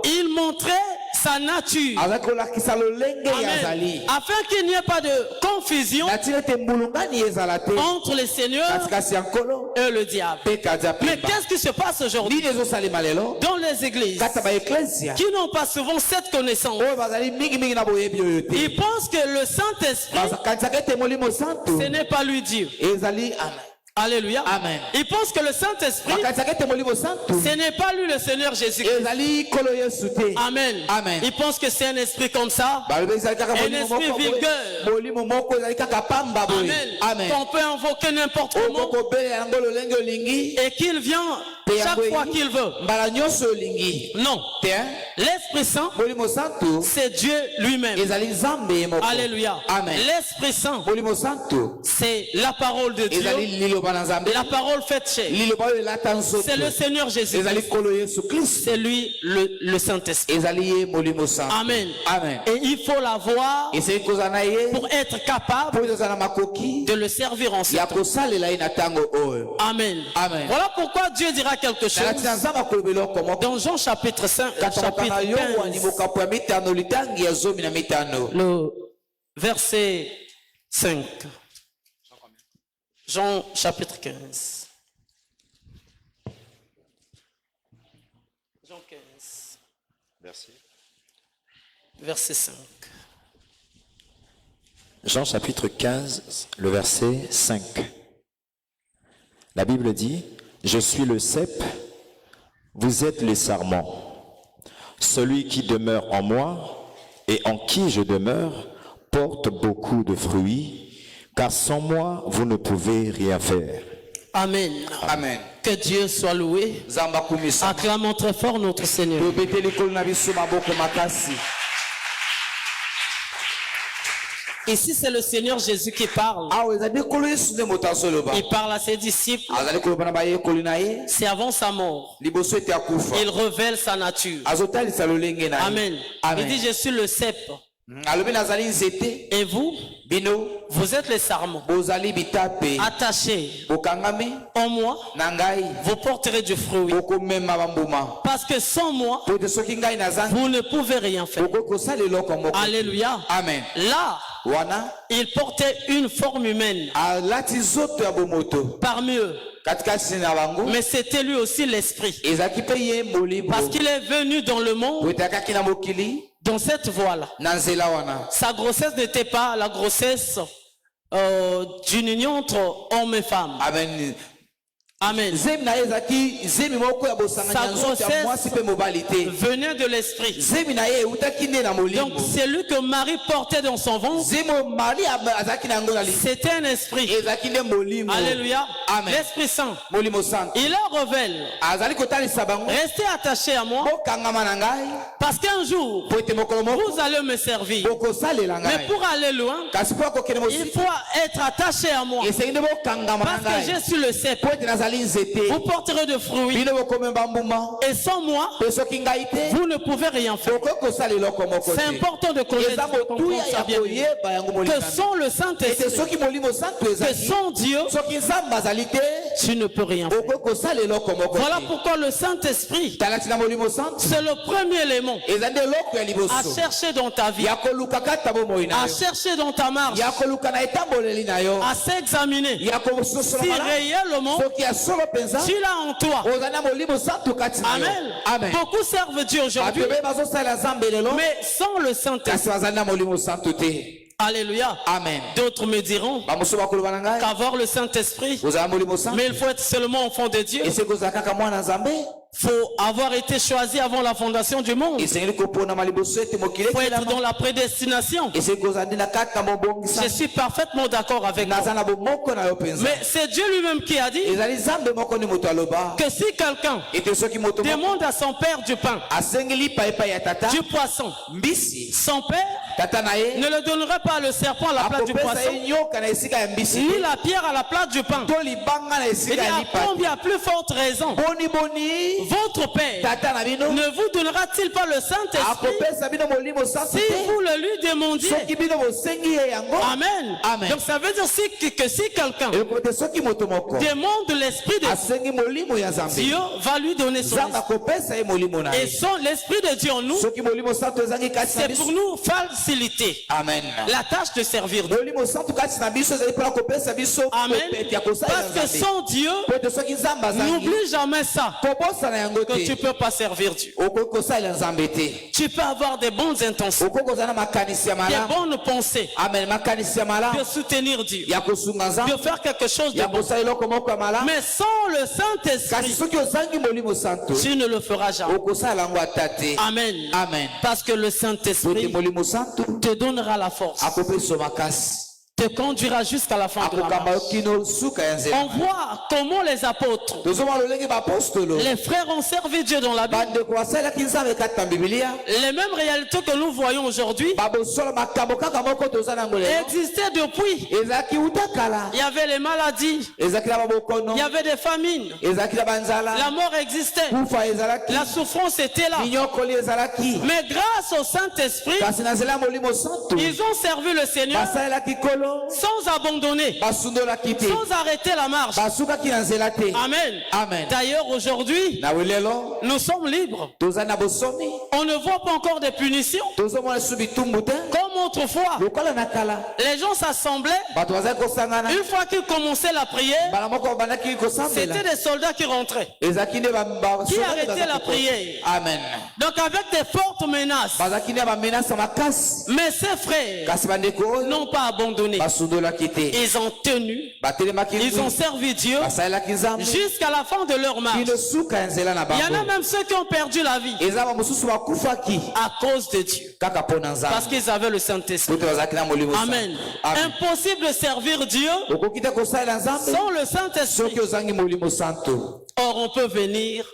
il montrait sa nature. Amen. Afin qu'il n'y ait pas de confusion entre les seigneurs et le diable. Mais qu'est-ce qui se passe aujourd'hui dans les églises qui n'ont pas souvent cette connaissance? Ils pensent que le Saint-Esprit, ce n'est pas lui Dieu. Alléluia. Amen. Il pense que le Saint-Esprit, ce n'est pas lui le Seigneur Jésus-Christ. Amen. Amen. Il pense que c'est un esprit comme ça, un esprit vulgaire. Amen. Qu'on peut invoquer n'importe comment et qu'il vient chaque fois qu'il veut. Non. L'Esprit Saint, c'est Dieu lui-même. Alléluia. Amen. L'Esprit Saint, c'est la parole de Dieu. La parole faite chair. C'est le Seigneur Jésus. C'est lui le Saint-Esprit. Amen. Amen. Et il faut l'avoir pour être capable de le servir ensuite. Amen. Amen. Voilà pourquoi Dieu dira quelque chose dans Jean chapitre 5, chapitre 15, le verset 5. Jean chapitre 15. Jean 15. Verset 5. Jean chapitre 15, le verset 5. La Bible dit, « Je suis le cep, vous êtes les sarments. Celui qui demeure en moi et en qui je demeure porte beaucoup de fruits, car sans moi, vous ne pouvez rien faire. » Amen. Amen. Que Dieu soit loué. Acclamons très fort notre Seigneur. Ici, c'est le Seigneur Jésus qui parle. Il parle à ses disciples. C'est avant sa mort. Il révèle sa nature. Amen. Il dit, je suis le cep. Et vous, vous êtes les sarments. Attachés en moi, vous porterez du fruit. Parce que sans moi, vous ne pouvez rien faire. Alléluia. Amen. Là, il portait une forme humaine parmi eux. Mais c'était lui aussi l'esprit. Parce qu'il est venu dans le monde dans cette voie-là. Sa grossesse n'était pas la grossesse d'une union entre homme et femme. Amen. Amen. Sa grossesse venait de l'esprit. Donc c'est lui que Marie portait dans son ventre. C'était un esprit. Alléluia. L'Esprit Saint. Il leur révèle. Restez attachés à moi. Parce qu'un jour, vous allez me servir. Mais pour aller loin, il faut être attaché à moi. Parce que je suis le cep. Vous porterez de fruits. Et sans moi, vous ne pouvez rien faire. C'est important de connaître que sans le Saint-Esprit, que sans Dieu, tu ne peux rien faire. Voilà pourquoi le Saint-Esprit, c'est le premier élément à chercher dans ta vie, à chercher dans ta marche, à s'examiner si réellement tu l'as en toi. Amen. Amen. Beaucoup servent Dieu aujourd'hui, mais sans le Saint-Esprit. Alléluia. Amen. D'autres me diront qu'avoir le Saint-Esprit, mais il faut être seulement enfant de Dieu. Il faut avoir été choisi avant la fondation du monde. Il faut être dans la prédestination. Je suis parfaitement d'accord avec vous. Mais c'est Dieu lui-même qui a dit que si quelqu'un demande à son père du pain, du poisson, son père ne le donnerait pas le serpent à la place du poisson, ni la pierre à la place du pain. Il dit à combien plus forte raison votre Père ne vous donnera-t-il pas le Saint-Esprit si vous le lui demandiez? Amen. Amen. Donc ça veut dire que si quelqu'un demande l'Esprit de Dieu, va lui donner son esprit. Et l'Esprit de Dieu en nous, c'est pour nous faciliter Amen. la tâche de servir Dieu. Molimo santo kati na biso ezali mpona kopesa biso Amen. kopete ya kosalela Parce que Nzambe. sans Dieu, Po ete soki Nzambe azangi n'oublie jamais ça, kobosana yango que tu ne te peux pas servir Dieu. okoki kosalela Nzambe te. Tu peux avoir des bonnes intentions, Okoki kozala na makanisi ya des malamu. bonnes pensées, Amen. Makanisi ya malamu de soutenir Dieu, ya kosunga de Nzambe faire quelque chose de ya bon. kosala eloko moko ya malamu. Mais sans le Kasi Saint-Esprit, soki ozangi molimo santo tu ne le feras jamais. okosala yango ata te. Amen. Amen. Parce que le Po ete Saint-Esprit molimo santo te donnera la force, akopesa makasi te conduira jusqu'à la fin de la akokamba yo marche. kino suka ya nzela. On voit comment les apôtres, tozomona lolenge baapostolo les frères ont servi Dieu dans la Bible. bandeko basalelaki Nzambe kati na bibilia Les mêmes réalités que nous voyons aujourd'hui babosolo makambo kaka moko toza nango lelo existaient depuis. ezalaki uta kala Il y avait les maladies, ezalaki na babokono il y avait des famines, ezalaki na banzala la mort existait, kufa ezalaki la souffrance était là. minyokoli ezalaki Mais grâce au Saint-Esprit, kasi na nzela ya molimo santo ils ont servi le Seigneur basalelaki kolo sans abandonner, basundolaki te sans arrêter la marche. basukaki na nzela te. Amen. Amen. D'ailleurs, aujourd'hui, na welelo nous sommes libres. toza na bosomi On ne voit pas encore des punitions tozomona su bitumbu te comme autrefois. lokola na kala Les gens s'assemblaient. bato bazali kosangana Une fois qu'ils commençaient la prière, bala moko babandaki kosambela c'était des soldats qui rentraient. ezalaki nde Qui arrêtait la prière. amen Donc avec des fortes menaces. bazalaki nde bamenasa makasi Mais ces frères kasi bandeko oyo n'ont pas abandonné. basundolaki te Ils ont tenu. batelemaki Ils ont servi Dieu basalelaki Nzambe jusqu'à la fin de leur marche. kino suka ya nzela na Il y en a bango même ceux qui ont perdu la vie eza bamosusu bakufaki à cause de Dieu. kaka mpo na Parce Nzambe qu'ils avaient le Saint-Esprit. pote bazalaki na molimo santo. Amen. Amen. Impossible de servir Dieu okoki te kosalela Nzambe sans le Saint-Esprit. soki ozangi molimo santo Or, on peut venir,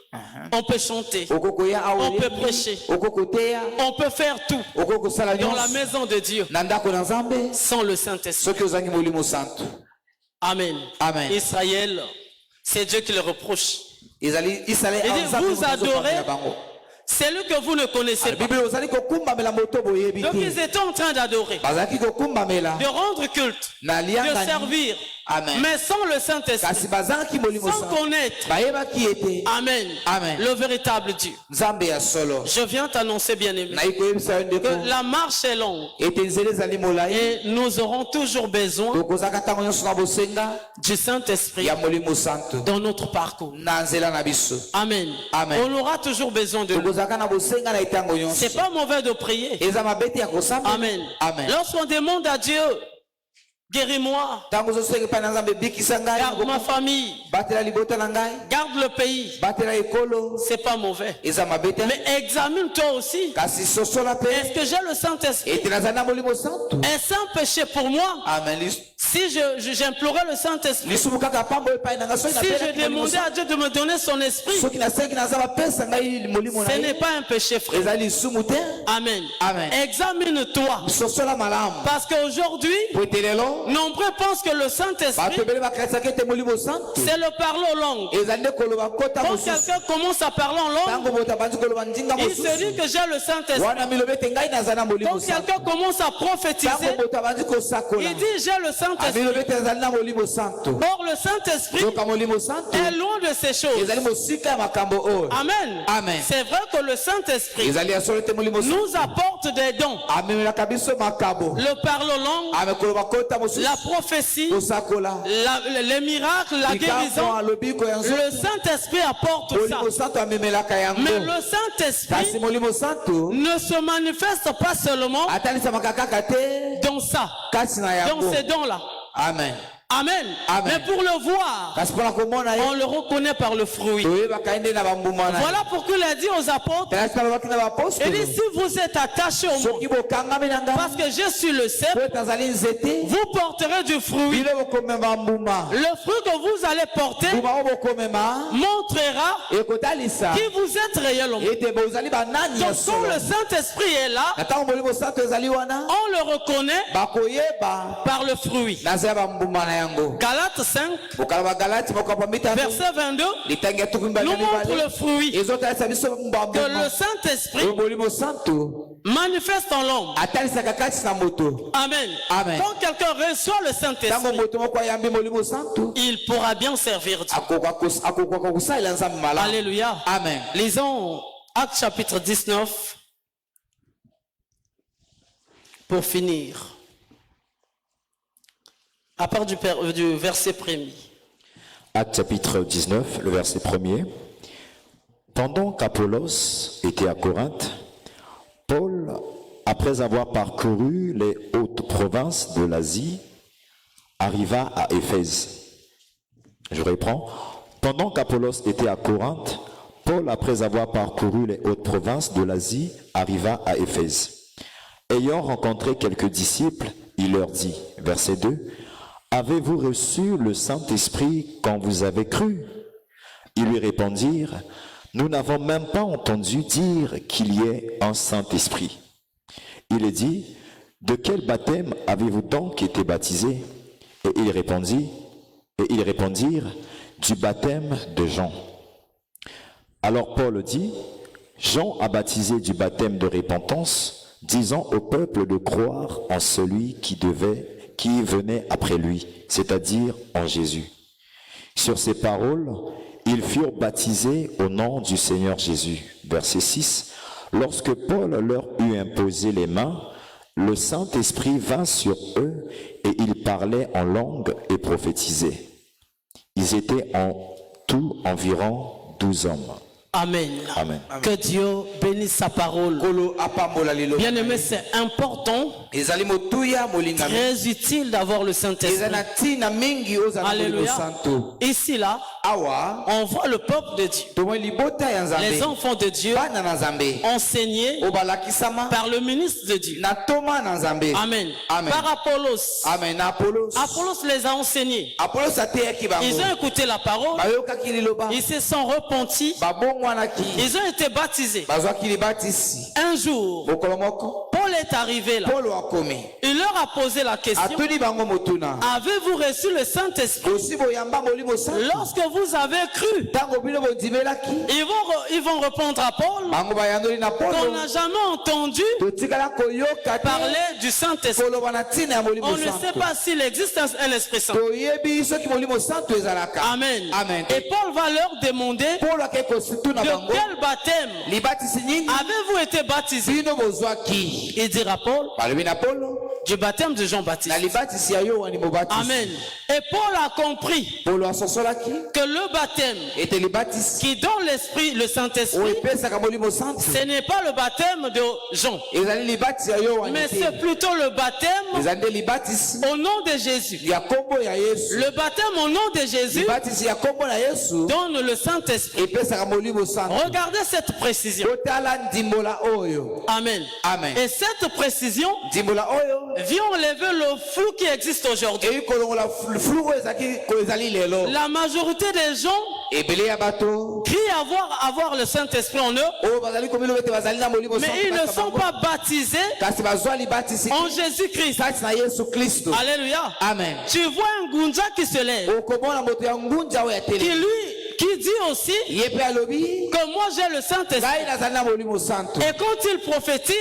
on peut chanter, okokoya on peut prêcher, okokoteya on peut faire tout okokosala dans la nyonso maison de Dieu na ndako na Nzambe sans le Saint-Esprit. soki ozangi molimo santo. Amen. Amen. Israël, c'est Dieu qui le reproche. ezali Israele Il dit, Nzambe vous moto azopamela adorez bango. celui que vous ne connaissez pas. Bible ozali kokumbamela moto boyebi Donc ils te étaient en train d'adorer, bazalaki kokumbamela de rendre culte, na de liangani servir, Amen. mais sans le kasi Saint-Esprit, bazalaki molimo sans santo connaître. bayebaki ete Amen. Amen. Le véritable Dieu. Nzambe ya solo Je viens t'annoncer, bien-aimé, nayi koyebisa yo ndeko que la marche est longue ete nzela ezali molai et nous aurons toujours besoin tokozalaka ntango nyonso na bosenga du Saint-Esprit ya molimo santo dans notre parcours. na nzela na biso Amen. Amen. On aura toujours besoin de lui. tokozalaka na bosenga na etango nyonso C'est pas mauvais de prier. eza mabe te ya kosambela Amen. Amen. Lorsqu'on demande à Dieu, guéris-moi, ntango ozosenga epai na Nzambe bikisa ngai garde ma famille, batela libota na ngai garde le pays, batela ekolo c'est pas mauvais. eza mabe te Mais examine-toi aussi. kasi sosola Est-ce mpe que j'ai le Saint-Esprit? ete nazali na molimo santo Est-ce un péché pour moi amen si j'implorais le Saint-Esprit? lisumu kaka pamba epai na ngai soki Si je napelaki molimo demandais santo à Dieu de me donner son esprit, soki nasengi naza bapesa ngai molimo na ce n'est ye pas un péché, frère. eza lisumu te Amen. Amen. Examine-toi. sosola malamu Parce qu'aujourd'hui, po ete lelo nombreux pensent que le Saint-Esprit, bato ebele bakanisaki ete molimo santo c'est le parler aux langues. ezali nde koloba kota Quand mosusu quelqu'un commence à parler en langue, ntango moto abandi koloba ndinga il se dit mosusu que j'ai le Saint-Esprit. wana miloba ete ngai naza na molimo Quand santo quelqu'un commence à prophétiser, ntango moto abandi kosakola il dit j'ai le Saint-Esprit. amiloba ete azali na molimo santo Or, le Saint-Esprit yoka molimo santo est loin de ces choses. ezali mosika ya makambo oyo Amen. Amen. C'est vrai que le Saint-Esprit ezali ya solo ete molimo santo nous apporte des dons. amemelaka biso makabo Le parler aux langues, amekoloba kota mosusu la prophétie, kosakola les miracles, la guérison. likambo alobiko ya nzoto Le Saint-Esprit apporte tout ça. molimo santo amemelaka yango Mais le kasi Saint-Esprit molimo santo ne se manifeste pas seulement atalisamaka kaka te dans ça, kasi na dans yango ces dons-là. amen Amen. Amen. Mais pour le voir, kasi mpona komona on ye le reconnaît par le fruit. toyebaka ye nde na bambuma na ye Voilà pourquoi il a dit aux apôtres, kasi balobaki na il baapostolo dit si vous êtes attachés au monde, soki bokangami na ngai parce que je suis le cep, po ete azali nzete vous porterez du fruit. bino bokomema mbuma Le fruit que vous allez porter mbuma oyo bokomema montrera ekotalisa qui vous êtes réellement. ete bozali banani ya Donc quand solo le Saint-Esprit est là, na ntango molimo santo ezali wana on le reconnaît bakoyeba par le fruit. naza ya bambuma na yango Galates 5, bokala bagalati mokambo mitano verset 22, litangi ya tuku mibale nous na montre mibale le fruit ezotalisa biso que le mbambuma Saint-Esprit oyo molimo santo manifeste en l'homme. atalisaka kati na moto Amen. Amen. Quand quelqu'un reçoit le ntango Saint-Esprit, moto moko ayambi molimo santo il pourra bien servir Dieu. akokaka kosalela nzambe malamu Alléluia. amen Lisons Actes chapitre 19, Pour finir, à part du verset premier. Actes chapitre 19, le verset 1er. Pendant qu'Apollos était à Corinthe, Paul, après avoir parcouru les hautes provinces de l'Asie, arriva à Éphèse. Je reprends. Pendant qu'Apollos était à Corinthe, Paul, après avoir parcouru les hautes provinces de l'Asie, arriva à Éphèse. Ayant rencontré quelques disciples, il leur dit, verset 2, « Avez-vous reçu le Saint-Esprit quand vous avez cru ?» Ils lui répondirent, « Nous n'avons même pas entendu dire qu'il y ait un Saint-Esprit. » Il dit, « De quel baptême avez-vous donc été baptisés ?» Et ils répondirent, « Du baptême de Jean. » Alors Paul dit, « Jean a baptisé du baptême de repentance, disant au peuple de croire en celui qui venait après lui, c'est-à-dire en Jésus. » Sur ces paroles, ils furent baptisés au nom du Seigneur Jésus. Verset 6. Lorsque Paul leur eut imposé les mains, le Saint-Esprit vint sur eux et ils parlaient en langue et prophétisaient. Ils étaient en tout environ 12 hommes. Amen. Amen. Que Dieu bénisse sa parole. Bien aimé, c'est important, très utile d'avoir le Saint-Esprit. Alléluia. Ici, là, on voit le peuple de Dieu, les enfants de Dieu, enseignés par le ministre de Dieu. Amen. Par Apollos. Apollos les a enseignés. Ils ont écouté la parole. Ils se sont repentis. Ils ont été baptisés. Un jour, Paul est arrivé là. Il leur a posé la question, avez-vous reçu le Saint-Esprit lorsque vous avez cru? Ils vont répondre à Paul qu'on n'a jamais entendu parler du Saint-Esprit. On ne sait pas s'il existe un Esprit Saint. Amen. Et Paul va leur demander, de quel baptême avez-vous été baptisé? Il dira Paul, du baptême de Jean-Baptiste. Amen. Et Paul a compris que le baptême qui donne l'esprit, le Saint-Esprit, ce n'est pas le baptême de Jean, mais c'est plutôt le baptême au nom de Jésus. Le baptême au nom de Jésus donne le Saint-Esprit. Regardez cette précision. Amen. Et cette précision vient enlever le flou qui existe aujourd'hui. La majorité des gens crient avoir le Saint-Esprit en eux, mais ils ne sont pas baptisés en Jésus-Christ. Alléluia. Amen. Tu vois un Gunja qui se lève, qui dit aussi que moi j'ai le Saint-Esprit. Et quand il prophétise,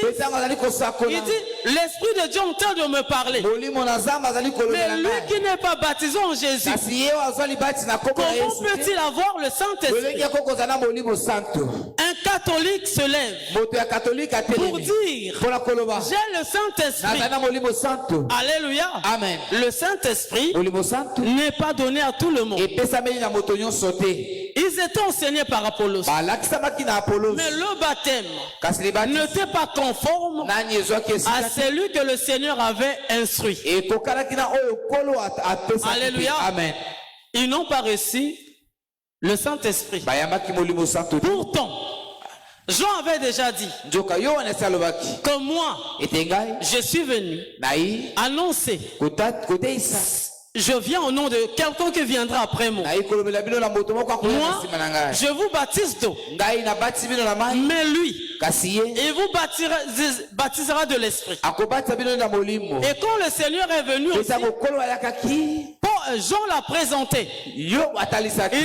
il dit, l'Esprit de Dieu est en train de me parler. Mais lui qui n'est pas baptisé en Jésus, comment peut-il avoir le Saint-Esprit? Un catholique se lève pour dire, j'ai le Saint-Esprit. Alléluia. Amen. Le Saint-Esprit n'est pas donné à tout le monde. Ils étaient enseignés par Apollos. Mais le baptême n'était pas conforme à celui que le Seigneur avait instruit. Alléluia. Amen. Ils n'ont pas reçu le Saint-Esprit. Pourtant, Jean avait déjà dit que moi, je suis venu annoncer. Je viens au nom de quelqu'un qui viendra après moi. Moi, je vous baptise d'eau. Mais lui, il vous baptisera de l'Esprit. Et quand le Seigneur est venu aussi, Jean l'a présenté. Il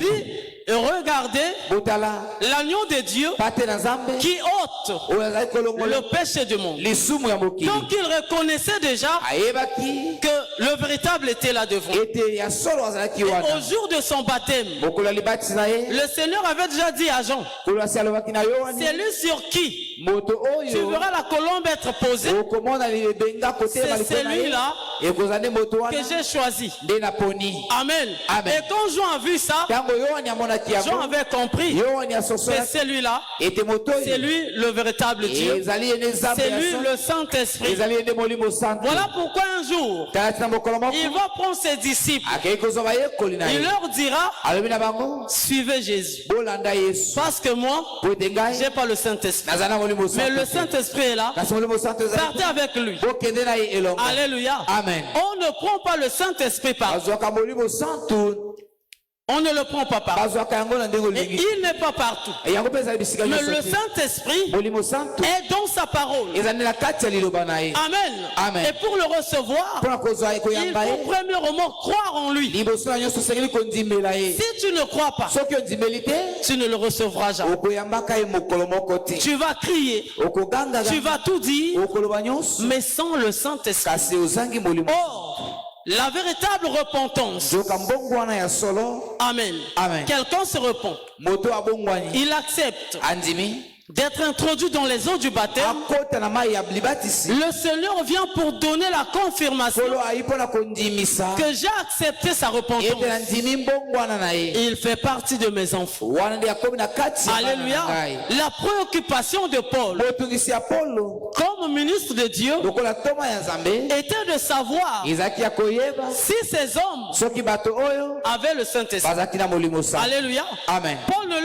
dit, Et regardez botala l'agneau de Dieu pate na nzambe qui ôte oyo azali kolongola le péché du monde. lisumu ya mokili. Donc il reconnaissait déjà ayebaki que le véritable était là devant. ete ya solo azalaki wana. Au jour de son baptême, mokolo ya libatisi na ye le Seigneur avait déjà dit à Jean, kolo asi alobaki na yo wani c'est lui sur qui moto tu oyo verras la colombe être posée, okomona libenga kotelema c'est likolo na ye celui-là ekozala nde moto que wana j'ai choisi. nde naponi. Amen. Amen. Et quand Jean a vu ça, ntango yohani amonaki Jean yango avait compris yohani que asosolaki celui-là, ete moto c'est oyo lui le véritable Dieu. ezali ye nde nzambe C'est ya lui solo. le Saint-Esprit. ezali ye nde molimo santo. Voilà pourquoi un jour, tala tina mokolo moko il va prendre ses disciples. akei kozwa bayekoli na Il ye leur dira, alobi na bango suivez Jésus. bolanda yesu Parce que moi, po ete ngai j'ai pas le Saint-Esprit. nazala na molimo Mais le santo te. Saint-Esprit est là. kasi molimo santo ezali Partez avec lui. bokende na ye elonga. Alléluia. Amen. On ne prend pas le Saint-Esprit par. bazwaka molimo santo On ne le prend pas par. bazwaka yango na ndenge Et olingi. il n'est pas partout. yango mpe ezali bisika Mais nyonso le te. Saint-Esprit molimo santo est dans sa parole. ezali na kati ya liloba na ye. Amen. Amen. Et pour le recevoir, mpona kozwa il koyamba ye faut premièrement croire en lui. liboso na nyonso osengeli kondimela ye. Si tu ne crois pas, soki ondimeli te tu ne le recevras jamais. okoyambaka ye mokolo moko te. Tu vas crier, okogangaka tu vas tout dire, okoloba nyonso mais sans le Saint-Esprit. kasi ozangi molimo. Or, la véritable repentance, joka mbongo wana ya solo. Amen. Amen. Quelqu'un se repent, moto abongwani il accepte andimi d'être introduit dans les eaux du baptême. akota na mai ya libatisi. Le Seigneur vient pour donner la confirmation kolo ayi mpona kondimisa que j'ai accepté sa ete repentance. nandimi mbongo wana na ye. Il fait partie de mes enfants. wana nde yakomi na kati ya bana na Alléluia. ngai. La préoccupation de Paul, motungisi ya polo comme ministre de Dieu, lokola toma ya nzambe était de savoir ezalaki ya koyeba si ces hommes soki bato oyo avaient le Saint-Esprit. bazalaki na molimo santo. Alléluia. Amen. Paul ne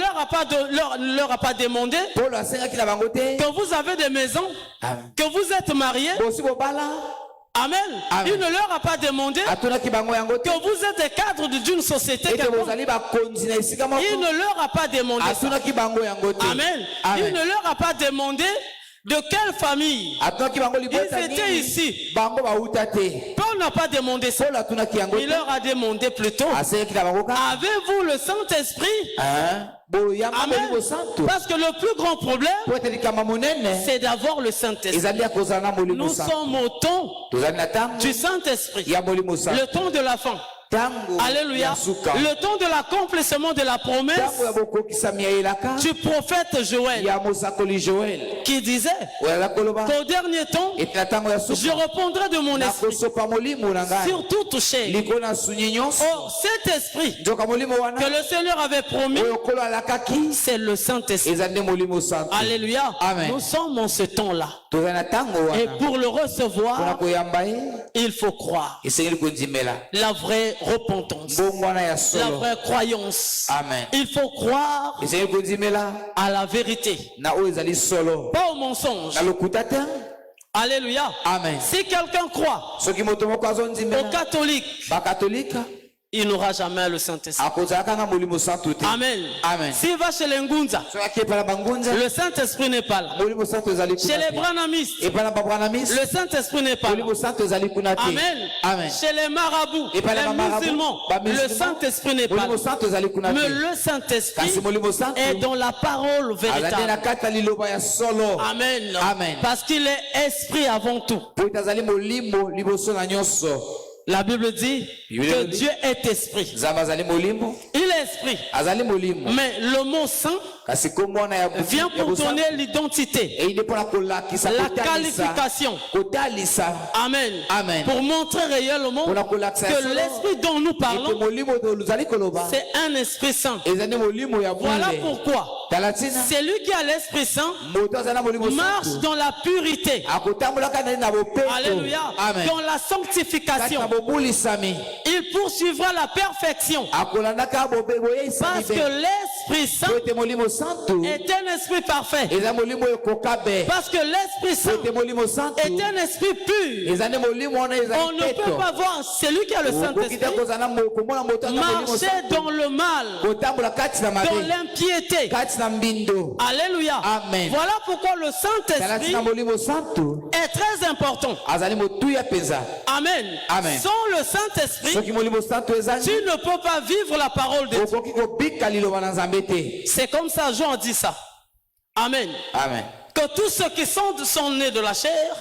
leur a pas demandé polo asengaki na bango te que vous avez des maisons, Amen. que vous êtes mariés. bosi bobala Amen. Amen. Il ne leur a pas demandé atunaki bango yango te que vous êtes des cadres d'une société ete quelconque. bozali bakonzi na esika moko. Il ne leur a pas demandé ça. atunaki bango yango te. Amen. Amen. Il ne leur a pas demandé de quelle famille. atunaki bango libota Ils étaient nini ici. bango bauta te. Paul n'a pas demandé ça. polo atunaki yango Il te leur a demandé plutôt, asengaki na bango ka avez-vous le Saint-Esprit? boyamba Amen. molimo santo Parce que le plus grand problème, po ete likambo monene c'est d'avoir le Saint-Esprit. ezali ya kozala na molimo Nous santo. sommes au temps tozali na ntango du Saint-Esprit, ya molimo santo. le temps de la fin. ntango Alléluia. ya suka Le temps de l'accomplissement de la promesse ntango ya bokokisami ya elaka du prophète Joël ya mosakoli joel qui disait oyo aza koloba qu'au dernier temps, ete na ntango ya je suka répondrai de mon esprit nakosopa molimo na ngai sur toute chair. likolo na sunyi nyonso. Or, cet esprit nzoka molimo que wana le Seigneur avait promis, oyo kolo alakaki c'est le Saint-Esprit. eza nde molimo santo. Alléluia. Amen. Nous sommes en ce temps-là. tozali na ntango Et wana pour le mpona recevoir, koyamba ye il faut croire. esengeli kondimela La vraie repentance, mbongo wana ya la solo. vraie croyance. Amen. Il faut croire esengeli kondimela à la vérité, na oyo ezali solo pas au mensonge. na lokuta te. Alléluia. Amen. Si quelqu'un croit soki moto moko aux azondimela catholiques, bakatolika il n'aura jamais le Saint-Esprit. akozalaka na molimo santo te. Amen. Amen. S'il va chez les Ngunza, soki ake epai na bangunza le Saint-Esprit n'est pas là. molimo santo ezali Chez kuna les te. Branhamistes, epai na babranamisi le Saint-Esprit n'est pas là. molimo santo ezali kuna te. Amen. Amen. Chez les marabouts, Et par les les marabouts, musulmans, musulmans, le Saint-Esprit n'est pas molimo là. santo ezali kuna Mais te. le Saint-Esprit kasi molimo santo est dans la parole azali na véritable. kati ya liloba ya solo. Amen. Amen. Parce qu'il est esprit avant tout. po ete azali molimo liboso na nyonso. La Bible dit que Dieu est esprit. nzambe azali molimo Il est esprit. azali molimo Mais le mot saint kasi kombo wana ya vient pour donner l'identité, eyinde mpona kolakisa la kotalisa qualification. kotalisa Amen. Amen. Pour montrer réellement mpona kolakisa que solo l'esprit dont nous ete parlons, molimo ozali koloba c'est un esprit saint. eza nde molimo ya Voilà bule. pourquoi tala ntina celui qui a l'esprit saint moto aza na molimo marche santo dans la purité. akotambolaka nani na bopeto. Alléluia. Amen. Dans la kati sanctification. na bobulisami Il poursuivra la perfection. akolandaka boyeisami Parce que l'Esprit Saint po ete molimo santu est un esprit parfait. eza molimo oyo ekokabe Parce que l'Esprit po Saint ete molimo santu est un esprit pur. eza nde molimo wana On ezali ne peut peto pas voir celui qui a le okoki te Saint-Esprit kozala komona moto aza molimo marcher santu dans le mal, kotambola kati na dans mabe l'impiété. kati na mbindo Alléluia. Amen. Voilà pourquoi le tala Saint-Esprit tina molimo santu est très important. azali motuya mpenza Amen. Amen. Sans le Saint-Esprit, soki molimo santu tu ezangi ne peux pas vivre la parole de Dieu. okoki kobika liloba na nzambe te. C'est comme ça, Jean dit ça. Amen. Amen. Que tous ceux qui sont nés de la chair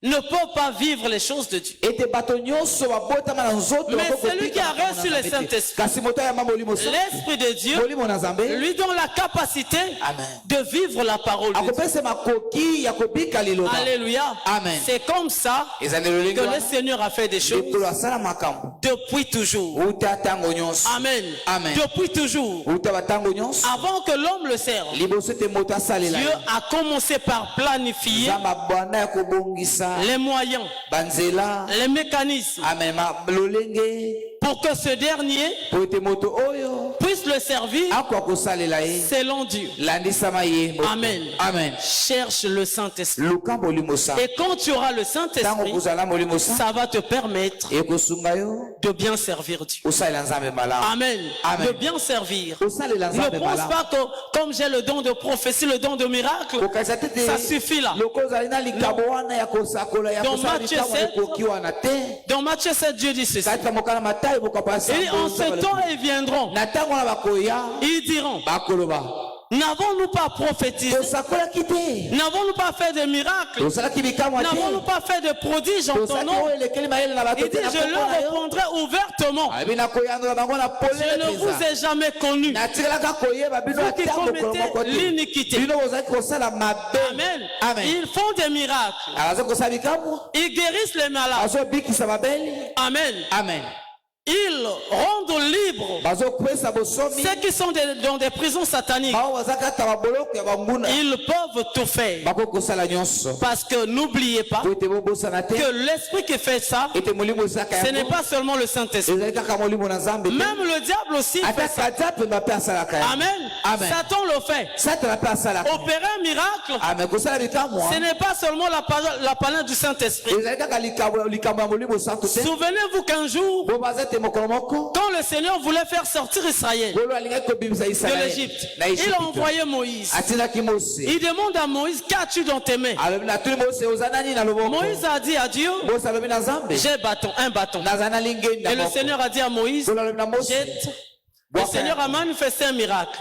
ne peuvent pas vivre les choses de Dieu. ete bato nyonso babotama na nzoto Mais bakoki celui qui a kobika reçu na le Nzambe te. Saint-Esprit, kasi moto ayamba molimo santu l'Esprit de Dieu molimo na nzambe lui donne la capacité Amen. de vivre la parole de Dieu. akopesa makoki ya kobika liloba Alléluia. Amen. C'est comme ça ezali lolenge que le wana Seigneur a fait des choses ekolo asala makambo depuis toujours. uta ntango nyonso Amen. Amen. Depuis toujours. uta batango nyonso Avant que l'homme le serve, liboso ete moto asalela Dieu ye a commencé par planifier nzambe abanda ya kobongisa les moyens, banzela les mécanismes Amen. Lolenge pour que ce dernier po ete moto oyo puisse le servir akoka kosalela ye selon Dieu. landisama ye moto. Amen. Amen. Cherche le Saint-Esprit. luka molimo santu Et quand tu auras le ntango Saint-Esprit, kozala molimo santu ça va te permettre ekosunga yo de bien servir Dieu. osalela nzambe malamu Amen. Amen. De bien servir. osalela Ne nzambe pense malamu pas que comme j'ai le don de prophétie, le don de miracle, kokanisa te te ça suffit là. lokola ozali na likabo wana ya kosakola ya Dans kosala Matthieu likambo 7, ekoki wana te Dans Matthieu 7, Dieu dit ceci. kati na mokala matayi bokapasa Et en ce temps, ils viendront. na ntango wana bakoya Ils diront, bakoloba n'avons-nous pas prophétisé? tosakolaki te N'avons-nous pas fait de miracles? tosalaki bikamwa N'avons-nous te pas fait de prodiges en ton tosalaki nom? oyo elekeli mayele na bato Il dit, te na je kombo leur na yo répondrai ouvertement. abi nakoyandola bango na Je polele ne vous mpenza ai jamais connu. natikalaka koyeba bino Vous qui ata mokolo commettez moko te l'iniquité. bino bozalaki kosala mabe Amen. Amen. Ils font des miracles. aza kosala bikamwa Ils guérissent les malades. bazobikisa babeli Amen. amen Ils rendent libres bazopesa bosomi ceux qui sont dans des prisons sataniques. bao baza kata baboloko ya banguna Ils peuvent tout faire. bakoki kosala nyonso Parce que n'oubliez pas po ete bobosana te que l'esprit qui fait ça, ete molimo ezalaka ce n'est yango pas seulement le Saint-Esprit. ezali kaka molimo na nzambe te Même le diable aussi ata fait ça. kata mpe mpe asalaka yango Amen. Amen. Satan le fait. satana mpe asalaka Opérer un miracle, amen kosala bikamwa ce n'est pas seulement la palette du Saint-Esprit. ezali kaka likambo ya molimo santu te Souvenez-vous qu'un jour, bo baza te mokolo moko quand le Seigneur voulait faire sortir Israël bolo alingaki kobimisa de israele l'Égypte, na il a Égypte. envoyé Moïse. atindaki mose Il demande à Moïse, qu'as-tu dans tes mains? alobi natuni mose oza nani na loboko Moïse a dit à Dieu, mose alobi na nzambe j'ai un bâton. naza na lingenda Et le moko Seigneur a dit à Moïse, bolo alobi na mose jette. Le Seigneur a manifesté un miracle.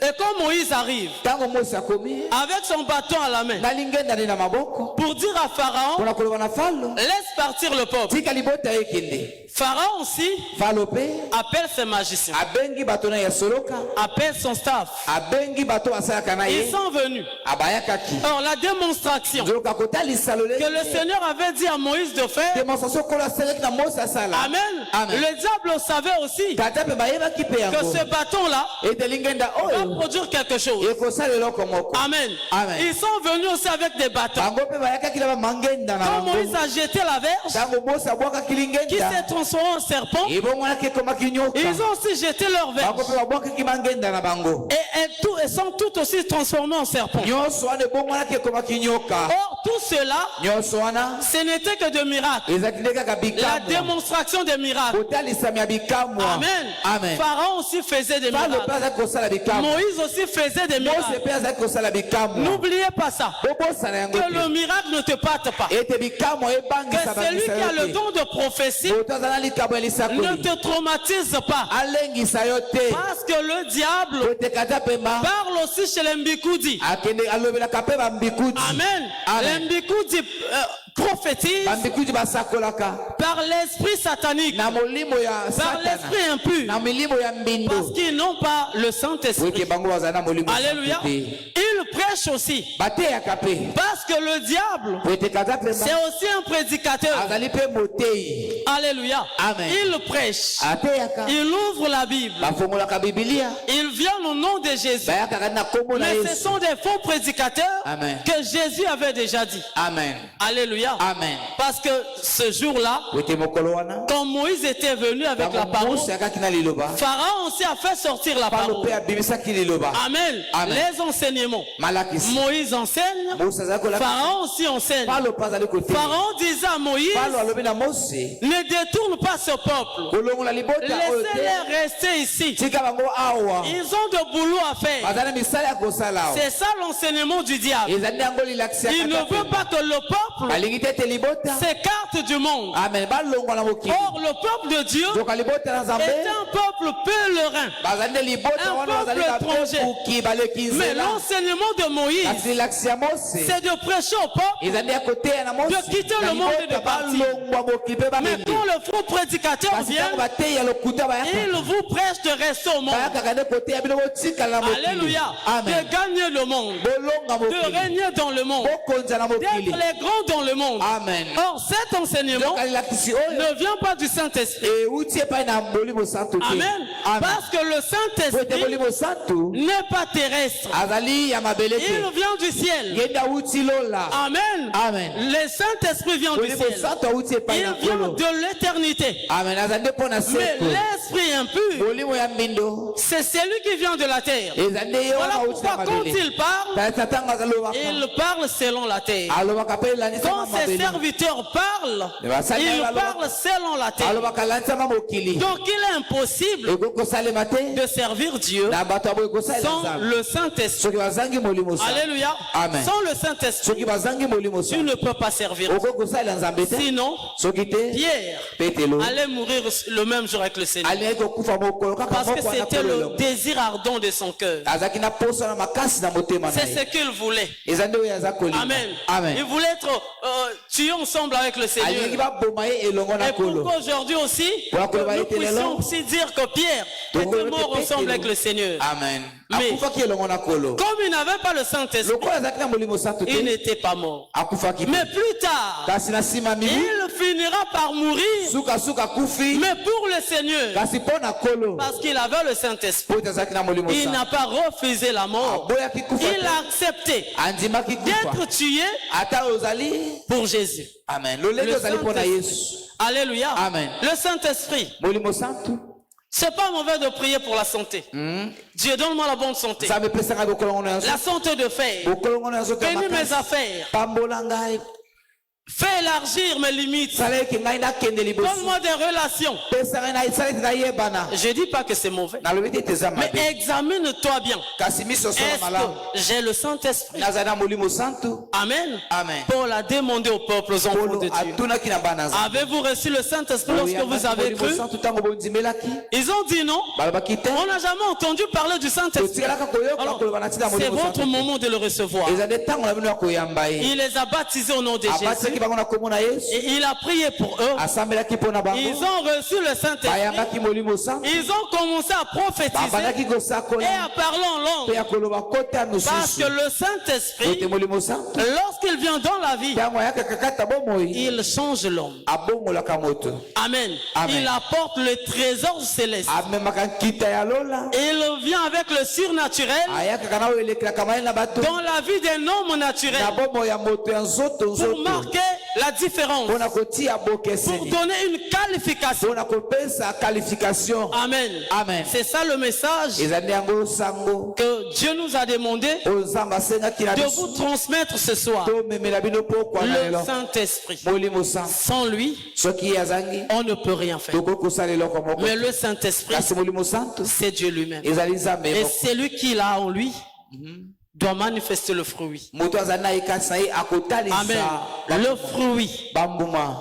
Et quand Moïse arrive ntango mose akomi avec son bâton à la main na lingenda ni na maboko pour dire à Pharaon, mpona koloba na falo laisse partir le peuple. tika libota ekende Pharaon aussi falo mpe appelle ses magiciens, abengi bato na ya soloka appelle son staff. abengi bato basalaka na Ils ye sont venus. abayakaki Or, la démonstration nzoloka kotalisa que le lolenge Seigneur avait dit à Moïse de faire, demonstration kolo asalaki na mose asala Amen. Amen. Le diable savait aussi tata mpe bayebaki mpe que yango ce bâton-là ete lingenda va oyo produire quelque chose. ekosala eloko moko Amen. Amen. Ils sont venus aussi avec des bâtons. bango mpe bayakaki na bamangenda na Quand bango Moïse a jeté la verge, ntango mose abwakaki qui lingenda s'est transformé en serpent, ebongwanaki ekomaki nyoka ils ont aussi jeté leur verge. bango mpe babwakaki mangenda na bango Et sont tout aussi transformés en serpent. nyonso wana ebongwanaki ekomaki nyoka Or, tout cela, nyonso wana ce n'était que de miracles. ezalaki nde kaka La bikamwa démonstration des miracles. kotalisami ya bikamwa Amen. amen Pharaon aussi faisait des falo mpe miracles. azalaki kosala bikamwa Moïse aussi faisait des mose miracles. mpe azalaki kosala bikamwa N'oubliez pas ça. bobosana yango Que le miracle ne te parte pas. ete bikamwa Que ebangisa celui qui a le te don de prophétie moto aza na likambo ya ne lisakoli te traumatise pas. alengisa yo te Parce que le diable kote kata pemba parle aussi chez les Mbikoudi. akende alobelaka mpe bambikuti Amen. Amen. Les Mbikoudi prophétisent bambikuti basakolaka par l'esprit satanique, na molimo ya par satana l'esprit impur, na milimo ya parce mbindo qu'ils n'ont pas le Saint-Esprit. oke bango bazala na molimo Alléluia. te Ils prêchent aussi bateyaka mpe parce que le diable, c'est aussi un prédicateur. Alléluia. Amen. Il prêche. Il ouvre la Bible. Il vient au nom de Jésus. Mais ce sont des faux prédicateurs. Amen. Que Jésus avait déjà dit. Amen. Alléluia. Amen. Parce que ce jour-là, quand Moïse était venu avec la parole, Pharaon aussi a fait sortir la parole. Amen. Amen. Les enseignements. Moïse enseigne. Pharaon aussi enseigne. Pharaon disait à Moïse, ne détourne pas ce peuple. Laissez-les rester ici. Ils ont de boulot à faire. C'est ça l'enseignement du diable. Il ne veut pas que le peuple s'écarte du monde. Or, le peuple de Dieu est un peuple pèlerin, un peuple étranger. Mais l'enseignement de Moïse, c'est de prêcher au peuple, de quitter le monde et de partir. Mais quand le faux prédicateur vient, il vous prêche de rester au monde. Alléluia. De gagner le monde, de régner dans le monde, d'être les grands dans le monde. Amen. Or, cet enseignement ne vient pas du Saint-Esprit. Amen. Parce que le Saint-Esprit n'est pas terrestre. Il vient du ciel. Amen. Amen. Le Saint-Esprit vient du ciel. Il vient de l'éternité. Mais l'esprit impur, c'est celui qui vient de la terre. Voilà pourquoi quand il parle selon la terre. Quand ses serviteurs parlent, ils parlent selon la terre. Donc il est impossible de servir Dieu sans le Saint-Esprit. Alléluia. Amen. Sans le Saint-Esprit, tu ne peux pas servir Dieu. Sinon, Pierre allait mourir le même jour avec le Seigneur. Parce que c'était le désir ardent de son cœur. C'est ce qu'il voulait. Amen. Amen. Il voulait être tué ensemble avec le Seigneur. Et pourquoi aujourd'hui aussi, nous puissions aussi dire que Pierre était mort ensemble avec le Seigneur. Amen. Mais comme il n'avait pas le Saint-Esprit, il n'était pas mort. Mais plus tard, il finira par mourir, mais pour le Seigneur, parce qu'il avait le Saint-Esprit. Il n'a pas refusé la mort. Il a accepté d'être tué pour Jésus. Amen. Alléluia. Amen. Le Saint-Esprit. C'est pas mauvais de prier pour la santé. Dieu, donne-moi la bonne santé. La santé de faire. Bénis mes affaires. Fais élargir mes limites. Donne-moi des relations. Je ne dis pas que c'est mauvais. Mais examine-toi bien. Est-ce que j'ai le Saint-Esprit? Amen. Amen. Paul a demandé au peuple, aux enfants de Dieu, avez-vous reçu le Saint-Esprit lorsque vous avez cru? Ils ont dit non. On n'a jamais entendu parler du Saint-Esprit. Alors, c'est votre moment de le recevoir. Il les a baptisés au nom de Jésus. Et il a prié pour eux. Ils ont reçu le Saint-Esprit. Ils ont commencé à prophétiser et à parler en langue. Parce que le Saint-Esprit, lorsqu'il vient dans la vie, il change l'homme. Amen. Il apporte le trésor céleste. Il vient avec le surnaturel dans la vie d'un homme naturel pour marquer la différence, pour donner une qualification. Amen. Amen. C'est ça le message que Dieu nous a demandé de vous transmettre ce soir. Le Saint-Esprit. Sans lui, on ne peut rien faire. Mais le Saint-Esprit, c'est Dieu lui-même. Et c'est lui qui l'a en lui doit manifester le fruit. Amen. Le fruit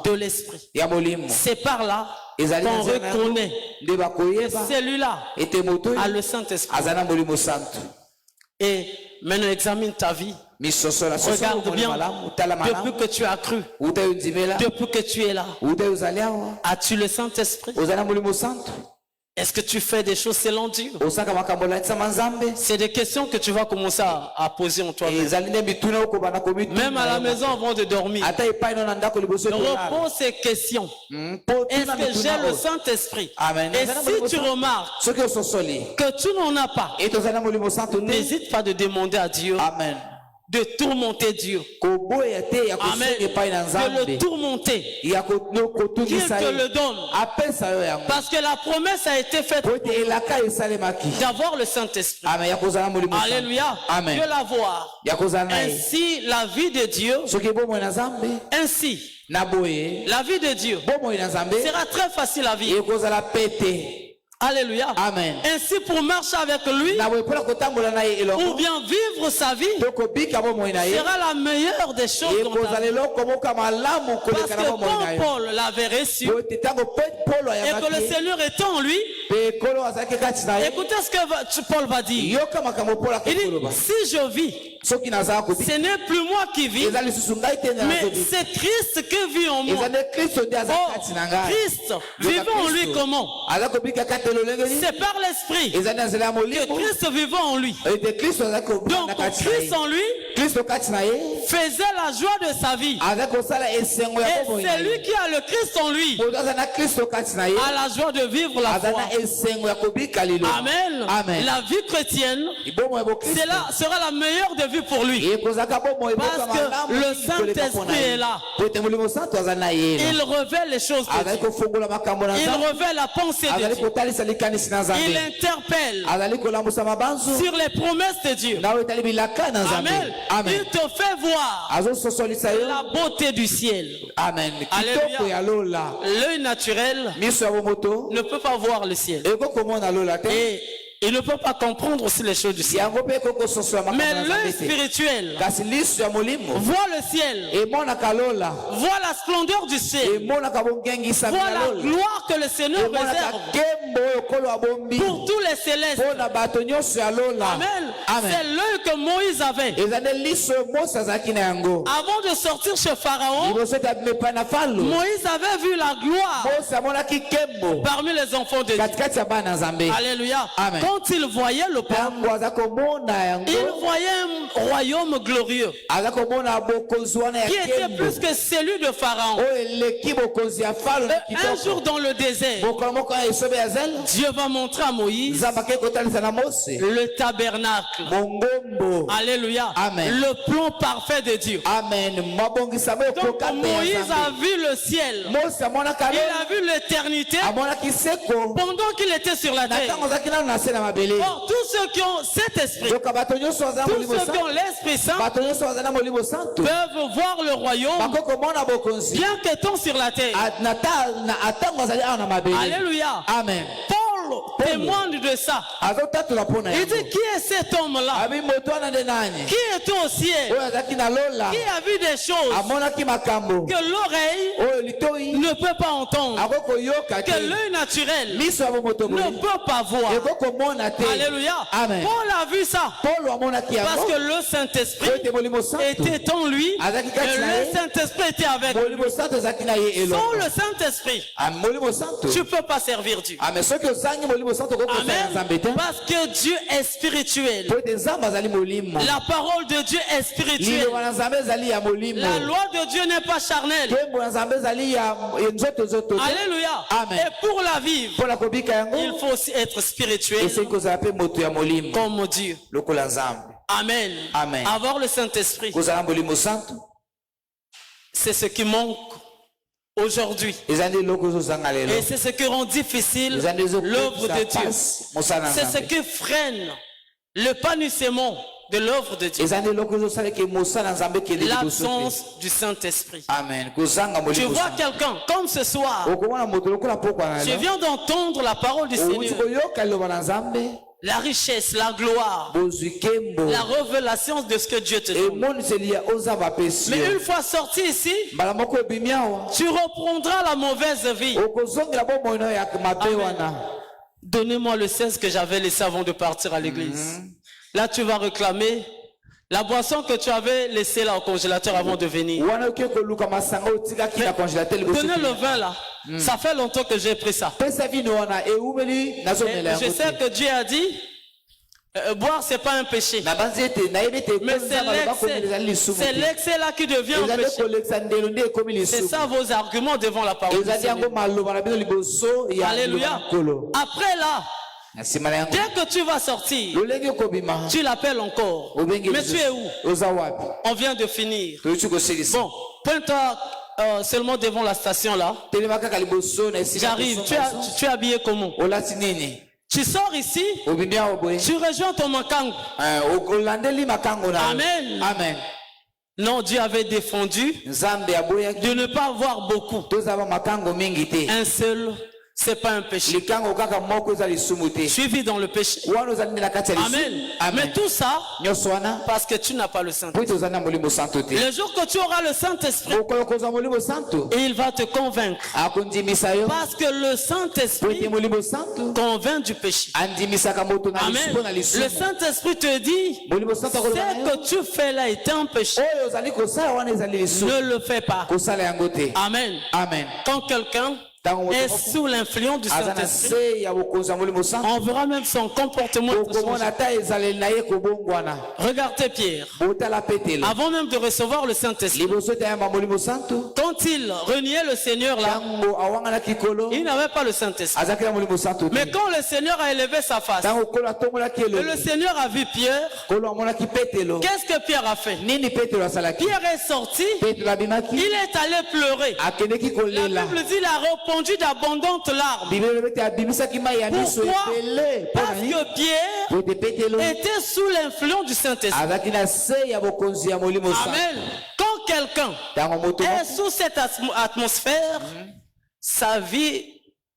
de l'esprit. C'est par là qu'on reconnaît que celui-là a le Saint-Esprit. Et maintenant examine ta vie. Regarde bien, depuis que tu as cru, depuis que tu es là, as-tu le Saint-Esprit? Est-ce que tu fais des choses selon Dieu? osaka makambo olatisama nzambe C'est des questions que tu vas commencer à poser en toi-même. ezali nde mituna okobana komituna Même à la maison avant de dormir. ata epai no na ndako liboso ekolala Repose ces questions. mpo Est-ce tuna que j'ai mituna le oyo Saint-Esprit? Amen. Et si tu remarques soki ososoli que tu n'en as pas, e tozali na molimo santo te n'hésite pas de demander à Dieu amen de tourmenter Dieu. koboya te ya Amen. kosenga epai na De nzambe le tourmenter. ya Qu'il kotungisa te ye le donne. apesa yo yango Parce que la promesse a été faite po ete elaka esalemaki d'avoir le Saint-Esprit. amen ya kozala na molimo santo Alléluia. Amen. Dieu l'avoir. ya kozala na ye Ainsi, la vie de Dieu, soki bomoi na nzambe ainsi, na boye la vie de Dieu bomoi na nzambe sera très facile à vivre. ekozala pete Alléluia. Amen. Ainsi, pour marcher avec lui, na boye mpona kotambola na ye ou elongo bien vivre sa vie, to kobika bomoi na ye sera la meilleure des choses dans ta ekozala vie. eloko moka malamu Parce koleka na que bomoi na quand yo Paul l'avait reçu po ete ntango polo et que le ayambaki ye Seigneur était en lui, mpe kolo azalaki kati na ye écoutez ce que Paul va dire. yoka makambo polo Il dit, akokoloba si je vis, soki nazala kobika ce n'est plus moi qui vis, eza lisusu ngai te nde mais nazobika c'est Christ qui vit en eza moi. nde kristo nde aza Oh, kati na ngai Christ, vivant en lui comment? aza kobika kati elolenge nini C'est par l'Esprit eza nde azala ya que molimo Christ vivant en lui. ete kristo aza Donc kobanda kati na Christ ye en lui kristo kati na ye faisait la joie de sa vie. aza kosala esengo ya Et bomoi na celui ye qui a le Christ en lui moto aza na kristo kati na ye a la joie de vivre la aza foi. na esengo ya kobika liloba Amen. Amen. La vie chrétienne, bomoi ya bokristo cela sera la meilleure de vie pour lui. ekozaka bomoi Parce que le Saint-Esprit est là. po ete molimo santo aza na ye Il révèle les choses de azali Dieu. kofongola makambo na Il nzambe révèle la pensée de azali Dieu. kotalisa likanisi na Il nzambe interpelle azali kolambusa mabanzo sur les promesses de Dieu. nawe etali bilaka na nzambe Amen. amen Il te fait voir azososolisa yo la beauté du ciel. amen Alléluia. kitoko ya lola L'œil naturel miso ya bomoto ne peut pas voir le ciel. ekokomona lola te Et il ne peut pas comprendre aussi les choses du ciel. yango mpe ekokososola makambo Mais na l'œil nzambe te spirituel kasi liso ya molimo voit le ciel, emonaka lola voit la splendeur du ciel, emonaka bongengisami voit ya la lola gloire que le Seigneur emonaka réserve nkembo oyo kolo abombi pour tous les célestes. mpo na bato nyonso ya lola Amen. amen C'est l'œil que Moïse avait. eza nde liso oyo mose azalaki na yango Avant de sortir chez Pharaon, liboso ete abima epai na falo Moïse avait vu la gloire mose amonaki nkembo parmi les enfants de Dieu. katikati ya bana na nzambe Alléluia. Amen. Quand il voyait le peuple, ntango aza komona yango il voyait un royaume glorieux aza komona bokonzi wana ya qui était nkembo plus que celui de Pharaon. oyo eleki bokonzi ya falo na Un jour kitoko dans le désert, mokolo moko ya esobe ya zele Dieu va montrer à Moïse nzambe akei kotalisa na mose le tabernacle. mongombo Alléluia. Amen. Le plan parfait de Dieu. amen mabongisama Donc ekokata ya Moïse a nzambe vu le ciel. mose amonaka Il a vu l'éternité amonaki seko pendant qu'il était sur la na terre. ntango azalaki nano na se na mabele Or, tous ceux qui ont cet esprit, yoka bato nyonso baza na tous molimo ceux qui ont santo l'Esprit Saint, bato nyonso baza na molimo santo peuvent voir le royaume bako komona bokonzi bien qu'étant sur la terre. atango azali awa na mabele Alléluia. amen Paul témoigne de ça. azotatola mpo na Il yango dit, qui est cet homme-là abi moto wana nde nani qui était au ciel, oyo azalaki na lola qui a vu des choses amonaki makambo que l'oreille oyo litoi ne peut pas entendre, ako koyoka que te l'œil naturel miso ya bomoto ne boye peut pas voir. eko komona te Alléluia. amen Paul a vu ça polo amonaki parce yango que le po Saint-Esprit ete molimo santo était en lui Azaki et kati na le ye. Saint-Esprit était avec lui. molimo santo ezalaki na ye Sans elongo le Saint-Esprit, molimo santo tu ne peux pas servir Dieu. ame soki osangi molimo santo okokosala na Amen. nzambe te Parce que Dieu est spirituel. po ete nzambe azali molimo La parole de Dieu est spirituelle. liloba na nzambe ezali ya molimo La loi de Dieu n'est pas charnelle. nkembo na nzambe ezali ya nzoto te Alléluia. Amen. Et pour la vivre, mpo na kobika yango il faut aussi être spirituel esili kozala mpe moto ya molimo comme Dieu. lokola nzambe Amen. Amen. Avoir le Saint-Esprit, kozala molimo santo c'est ce qui manque aujourd'hui. eza nde eloko ezozanga lelo Et c'est ce qui rend difficile eza nde l'œuvre de Dieu. mosala na C'est ce nzambe qui freine l'épanouissement de l'œuvre de Dieu. eza nde eloko ezosalaki mosala na nzambe ekende liboso te L'absence du Saint-Esprit. amen kozanga Tu molimo vois santo quelqu'un, comme ce soir, okomona moto lokola pokwa na je lelo viens d'entendre la parole du outi Seigneur. koyoka liloba na nzambe La richesse, la gloire, bozwi nkembo la révélation de ce que Dieu te donne. emoniseli ya oyo nzambe apesi Mais yo une fois sorti ici, mbala moko ebimi awa tu reprendras la mauvaise vie. okozongela bomoi na yo ya mabe Amen. wana Donnez-moi le 16 que j'avais laissé avant de partir à l'église. Là, tu vas réclamer la boisson que tu avais laissée là au congélateur avant de venir. wana oke koluka masanga otikaki na congélateur liboso Donnez le vin là. Ça fait longtemps que j'ai pris ça. pesa vino wana eumeli Et nazomela je yango sais te. que Dieu a dit, boire c'est pas un péché. Na banzi ete nayebi ete Mais ekomi nzambe aloba komi ezali lisumu c'est te. l'excès là qui devient un ezali péché. kolekisa ndelo nde ekomi C'est lisumu. ça vos arguments devant la parole. du ezali Seigneur. yango maloba na bino liboso ya Alléluia. nkolo. Après là, Na nsima na yango dès que tu vas sortir, lolenge okobima tu l'appelles encore. obenge Mais tu es où? oza wapi? On vient de finir. toyuti kosilisa. Bon, pointe-toi seulement devant la station là. telema kaka liboso na esika J'arrive. Tu es habillé comment? olati nini? Tu sors ici, obimi awa boye. tu rejoins ton makango. olandeli makango na yo. Amen. Amen. Non, Dieu avait défendu nzambe aboyaki de ne pas avoir beaucoup. tozala makango mingi te. Un seul, c'est pas un péché. likango kaka moko eza lisumu te. Tu vis dans le péché. wana ozali nde na kati ya Amen. lisumu. Mais Amen. tout ça, nyonso wana parce que tu n'as pas le Saint-Esprit. po ete ozali na molimo santo te. Le jour que tu auras le Saint-Esprit, mokolo kozwa molimo santo il va te convaincre. akondimisa yo Parce que le po ete Saint-Esprit molimo santo convainc du péché. andimisaka moto na Amen. lisumu na Le lisumu. Saint-Esprit te dit, molimo santo akoloba na ce yo que tu fais là est un péché. oyo ozali kosala wana ezali lisumu. Ne le fais pas. kosala yango te. Amen. Amen. Quand quelqu'un ntango moto est moko sous l'influence du aza na Saint-Esprit, se ya bokonzi ya molimo santo on verra même son comportement être changé. okomona ata ezaleli na ye kobongwana. Regardez Pierre. botala petelo Avant même de recevoir le Saint-Esprit, liboso ete ayamba molimo santo quand il reniait le Seigneur là, ntango awanganaki kolo il n'avait pas le Saint-Esprit. azalaki na molimo santo te. Mais quand le Seigneur a élevé sa face, ntango kolo atombolaki et le elongi Seigneur a vu Pierre, kolo amonaki petelo qu'est-ce que Pierre a fait? nini petelo asalaki? Pierre est sorti, petelo abimaki il est allé pleurer. akendeki La kolela. Bible dit qu'il a répondu d'abondantes larmes. bibeli elobi ete abimisaki mai ya miso Pourquoi? ebele mpo Parce na nini? que Pierre po ete petelo était sous l'influence du Saint-Esprit. azalaki na se ya bokonzi ya molimo santo. Amen. Quand quelqu'un ntango moto est sous cette atmosphère, sa vie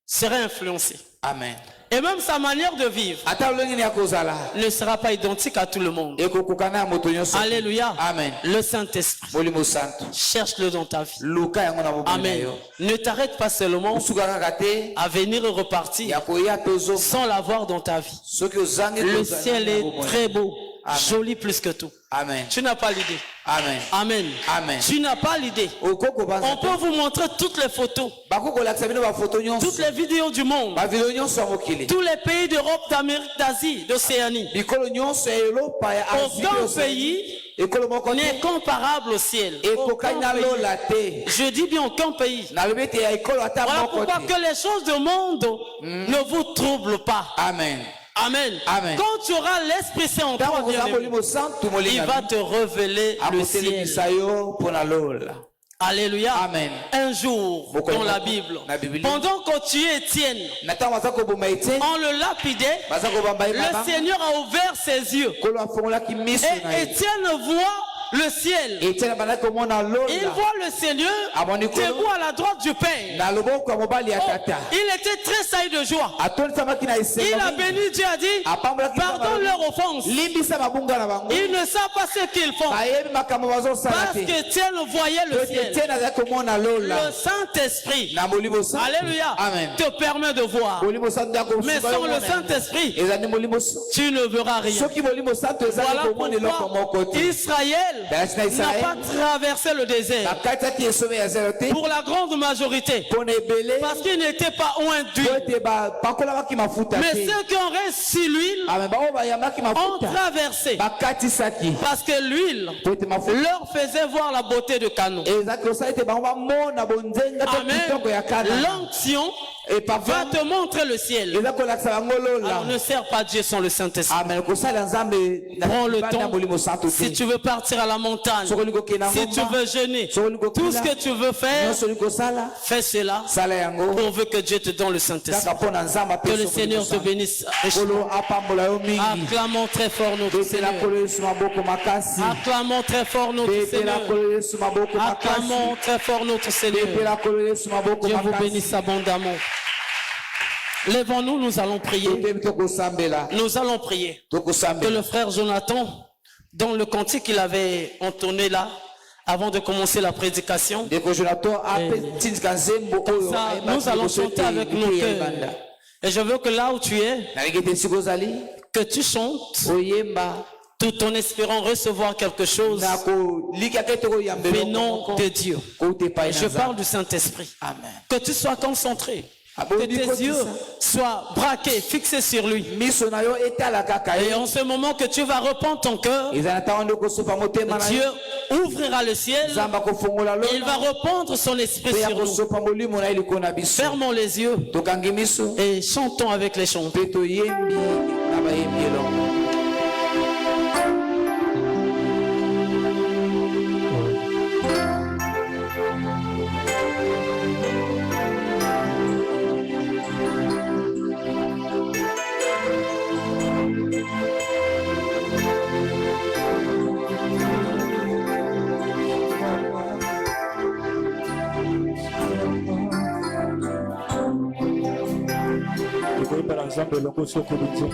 sera influencée. amen Et même sa manière de vivre ata lolenge nini ya kozala ne sera pas identique à tout le monde. ekokokana ya moto nyonso. Alléluia. Amen. Le Saint-Esprit, molimo santo cherche-le dans ta vie. luka yango na mobili na Amen. yo. Ne t'arrête pas seulement osuka kaka te à venir et repartir ya koya tozo sans l'avoir dans ta vie. soki ozangi Le kozala ciel na est bomoi. très beau, Amen. joli plus que tout. amen Tu n'as pas l'idée. amen Amen. Amen. Tu n'as pas l'idée. okoko On banza peut vous montrer toutes les photos, bakokolakisa bino bafoto toutes nyonso les vidéos du monde, bavideo nyonso ya mokili tous les pays d'Europe, d'Amérique, d'Asie, d'Océanie. bikolo nyonso ya elopa ya Asie Aucun nyonso. pays ekolo moko n'est te comparable au ciel. ekokani Aucun na pays. lola te Je dis bien aucun pays. nalobi ete ya ekolo ata Voilà moko pourquoi te. que les choses du monde ne vous troublent pas. amen Amen. Amen. Quand tu auras l'Esprit Saint en toi, ntango kozala bien-aimé, molimo santu il molinga va te révéler le ciel. akotelemisa yo mpo na lola. Alléluia. Amen. Un jour, Beaucoup dans la de- Bible, la Bible. pendant que tu es Étienne, na ntango baza koboma ete on le lapidait, baza kobamba ye le mabanga Seigneur a ouvert ses yeux. kolo afungolaki miso na Et ye Étienne voit le ciel. etienne bandaki komona Il lola voit le Seigneur Aboni kolo. debout à la droite du Père. na loboko ya mobali ya Oh, tata il était très sailli de joie. atonisamaki na Il esengo a mingi. béni Dieu, a dit, apambolaki pardonne leur offense. limbisa mabunga na bango Ils ne savent pas ce qu'ils font. bayebi makambo bazosala Parce te qu'Étienne voyait le ciel. etienne azalaki komona lola Le Saint-Esprit, na molimo santu alléluia, amen te permet de voir. molimo santu ya Mais kosuka sans yo le mona. Saint-Esprit, ezali molimo santu. tu ne verras rien. soki molimo santu ezali Voilà komona eloko moko pourquoi te Israël Basi na n'a Israël. pas traversé le désert bakataki esome ya zelo te pour la grande majorité. mpo na ebele Parce qu'il n'était pas oint po d'huile. ete bapakolamaki mafuta Mais te ceux qui ont reçu l'huile ame baoyo bayambaki ont mafuta traversé. bakatisaki Parce que l'huile po ete mafuta leur faisait voir la beauté de Canaan. ezalaki kosala ete bango bamona bonzenga to kitoko ya Amen. kana L'onction va epava te montrer le ciel. eza kolakisa bango lola Alors ne sers pas Dieu sans le Saint-Esprit. amen kosala nzambe na Prends le libanda ya molimo temps. santu Si te tu veux partir à la montagne, soki olingi kokenda si tu veux jeûner, tout ce que tu veux faire, nyonso olingi kosala fais cela sala yango pourvu que Dieu te donne le Saint-Esprit. kaka mpo na nzambe Que le apesa Seigneur te bénisse. kolo apambola yo mingi Acclamons très fort notre betela Seigneur. kolo yesu maboko makasi Acclamons très fort notre betela Seigneur. kolo yesu maboko makasi Acclamons très fort notre Seigneur. betela kolo yesu maboko Dieu vous makasi bénisse abondamment. Lèvons-nous, nous allons prier. totebi tokosambela Nous allons prier. Que tokosambela le frère Jonathan, dans le cantique qu'il avait entonné là, avant de commencer la prédication, ndeko jonathan apetindika nzembo oyo ça, ayembaki nous allons liboso chanter ete avec nos ekuke ya cœurs. libanda Et je veux que là où tu es, nalingi ete esika ozali que tu chantes oyemba tout en espérant recevoir quelque chose venant de Dieu. Et je parle du Saint-Esprit. Amen. Que tu sois concentré. Que tes yeux soient braqués, fixés sur lui. Et en ce moment que tu vas répandre ton cœur, Dieu ouvrira le ciel et il va répandre son esprit sur nous. Fermons les yeux et chantons avec les chants. Par exemple, le Koso Kolutiko.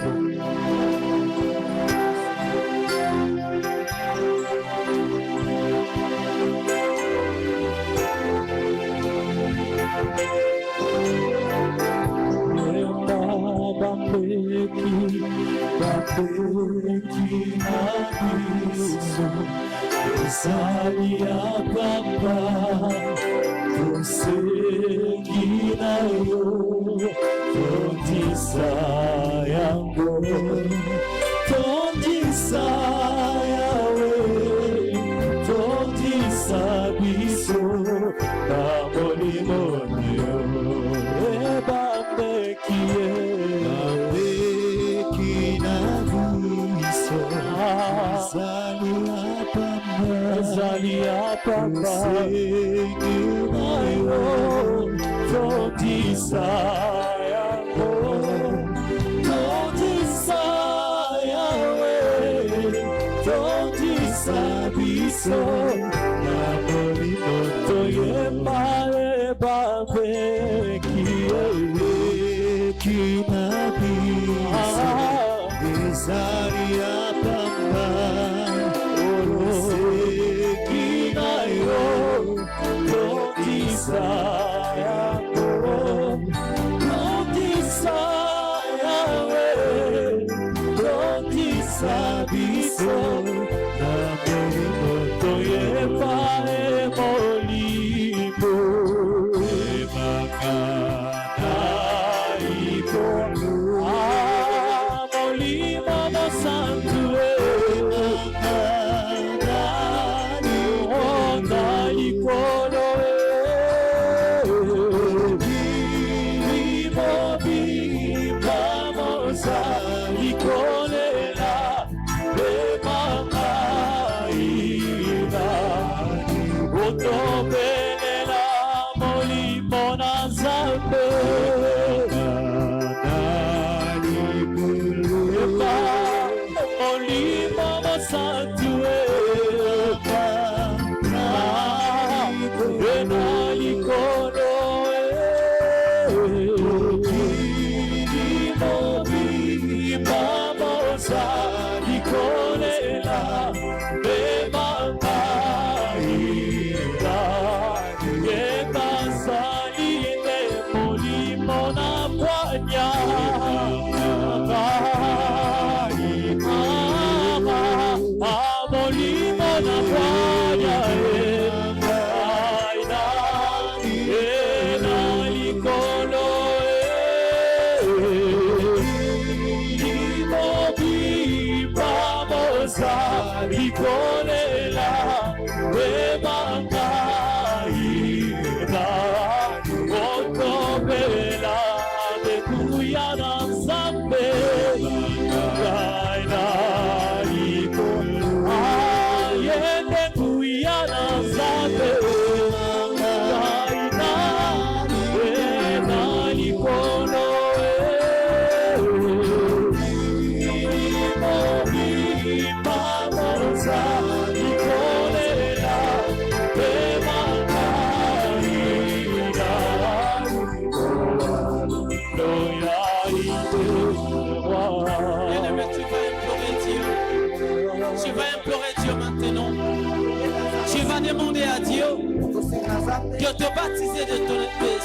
Tu vas demander à Dieu de te baptiser de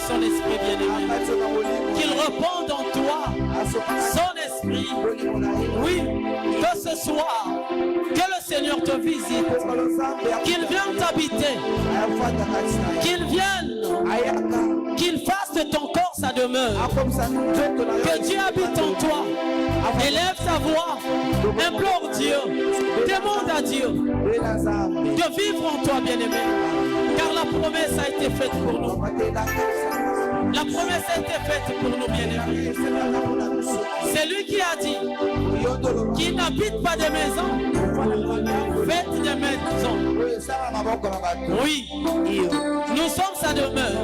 son esprit bien-aimé. Qu'il répande en toi son esprit. Oui, que ce soir, que le Seigneur te visite, qu'il vienne t'habiter, qu'il vienne, qu'il fasse de ton corps sa demeure, que Dieu habite en toi. Élève ta voix, implore Dieu, demande à Dieu de vivre en toi, bien-aimé, car la promesse a été faite pour nous. La promesse a été faite pour nous, bien-aimés. C'est lui qui a dit qu'il n'habite pas des maisons, faites des maisons. Oui, nous sommes sa demeure.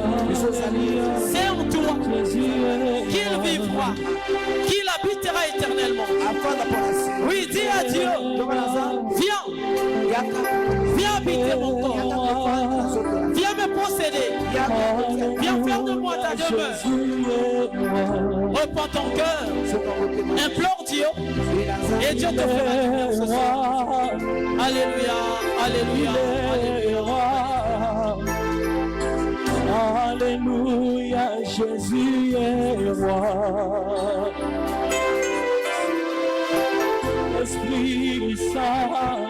C'est en toi qu'il vivra, qu'il habitera éternellement. Oui, dis à Dieu, viens habiter mon corps, viens me posséder, viens faire de moi ta demeure. Repends ton cœur, implore Dieu, et Dieu te fera du bien ce soir. Alléluia, alléluia, alléluia. Alléluia, Jésus est roi. L'Esprit Saint,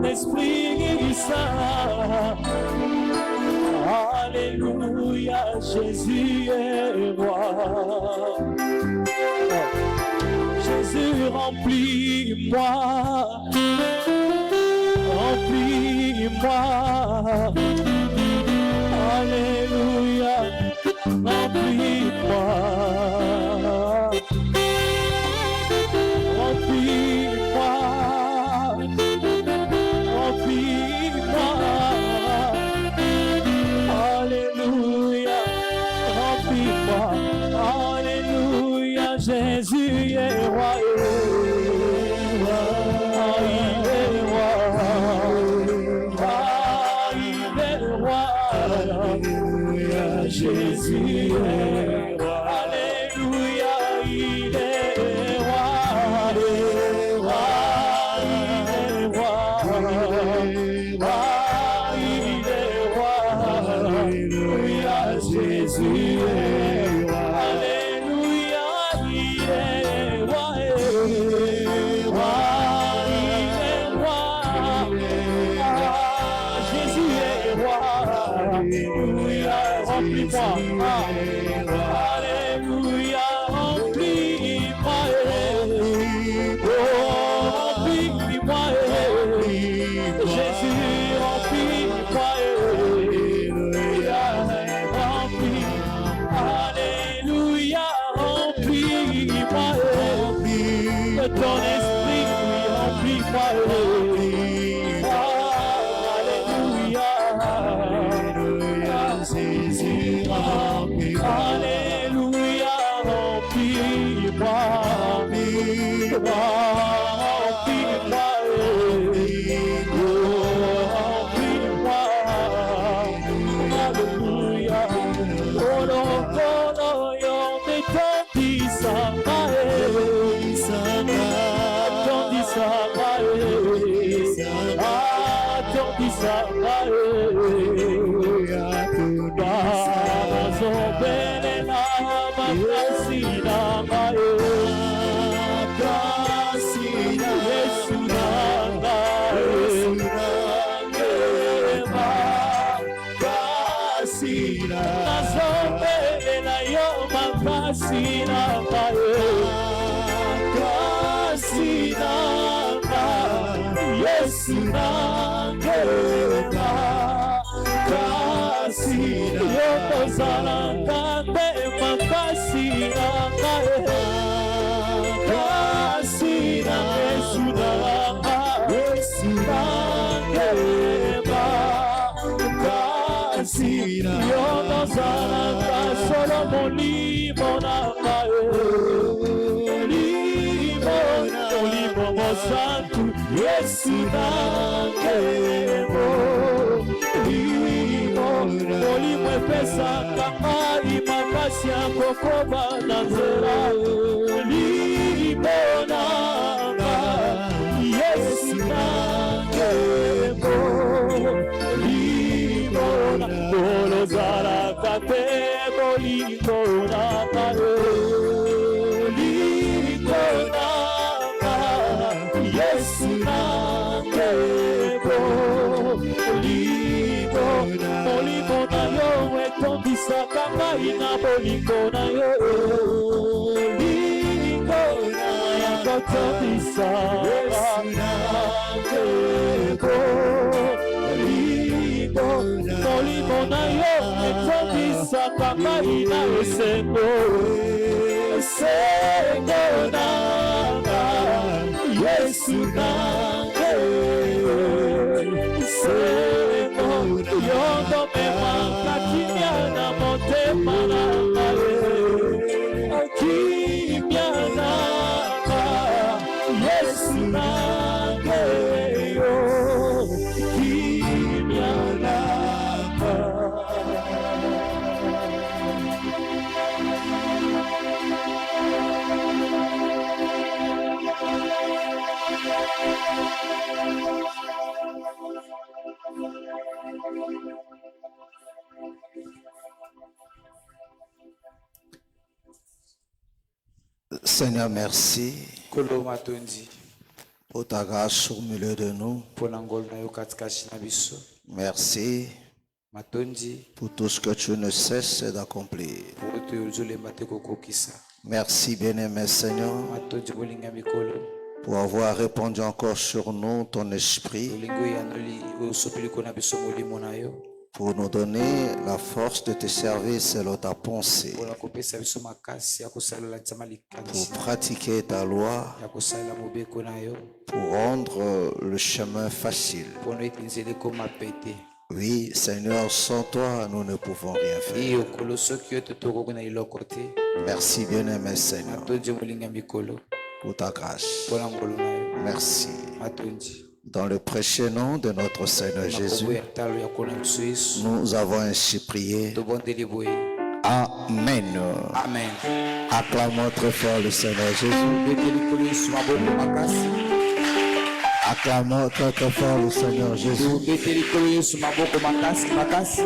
l'Esprit Saint. Alléluia, Jésus est roi. Jésus, remplis-moi, remplis-moi. Alléluia, remplis-moi, remplis-moi, remplis-moi. Alléluia, remplis-moi. Alléluia, Jésus est roi. Jésus est roi. Alléluia, il est roi. Il est roi. Il est roi. Alléluia, Jésus est roi. Alléluia, il est roi. Jésus est roi. Alléluia. Remplis-moi, alléluia, remplis-moi, oh, remplis-moi, Jésus, remplis-moi, remplis, alléluia, remplis-moi, de ton esprit, remplis-moi, alléluia, remplis-moi, remplis-moi, remplis-moi, alléluia, oh non, yo me tondisa, Yesu nangema kasina yoko zalanga tema kasina kasina Yesu nangema kasina yoko zalanga solo molimo nangema molimo santu Yesu nangemo molimo epesaka ngai makasi ya kokoba na nzela molimo nanga Yesu nangemo tondisaka ngai na bolingo na yo lingo na yo kotondisa ngeko lingo molimo na yo etondisaka ngai na esengo esengo nanga Yesu nanga esengo yondo memaka kimia na motema nanga kimia nanga Yesu nanga kimia nanga Seigneur, merci Kolo matondi pour ta grâce au milieu de nous. pona ngolo na yo katikati na biso. Merci Matondi pour tout ce que tu ne cesses d'accomplir. po to yozolemba te kokokisa. Merci, bien-aimé Seigneur, Matondi bolinga mikolo pour avoir répandu encore sur nous ton esprit, olingo yanoli osopeli kona biso molimo na yo pour nous donner la force de te servir selon ta pensée, pona kopesa biso makasi ya kosalela nzama pour likanisi pratiquer ta loi, ya kosalela mobeko na yo pour rendre le chemin facile. pona ete nzela ekoma pete. Oui, Seigneur, sans toi, nous ne pouvons rien faire. Iyo kolo soki yo totokoki na iloko te. Merci, bien-aimé Seigneur, Matondi molinga mikolo pour ta grâce. pona ngolo na yo Merci. matondi Dans le précieux nom de notre Seigneur makombo Jésus, ya talo ya kona biso yesu nous avons ainsi prié. tobondeli boye. Amen. Amen. Acclamons très fort le Seigneur Jésus. Beteli kolo yesu maboko makasi. Acclamons très très fort le Seigneur Jésus. Beteli kolo yesu maboko makasi makasi.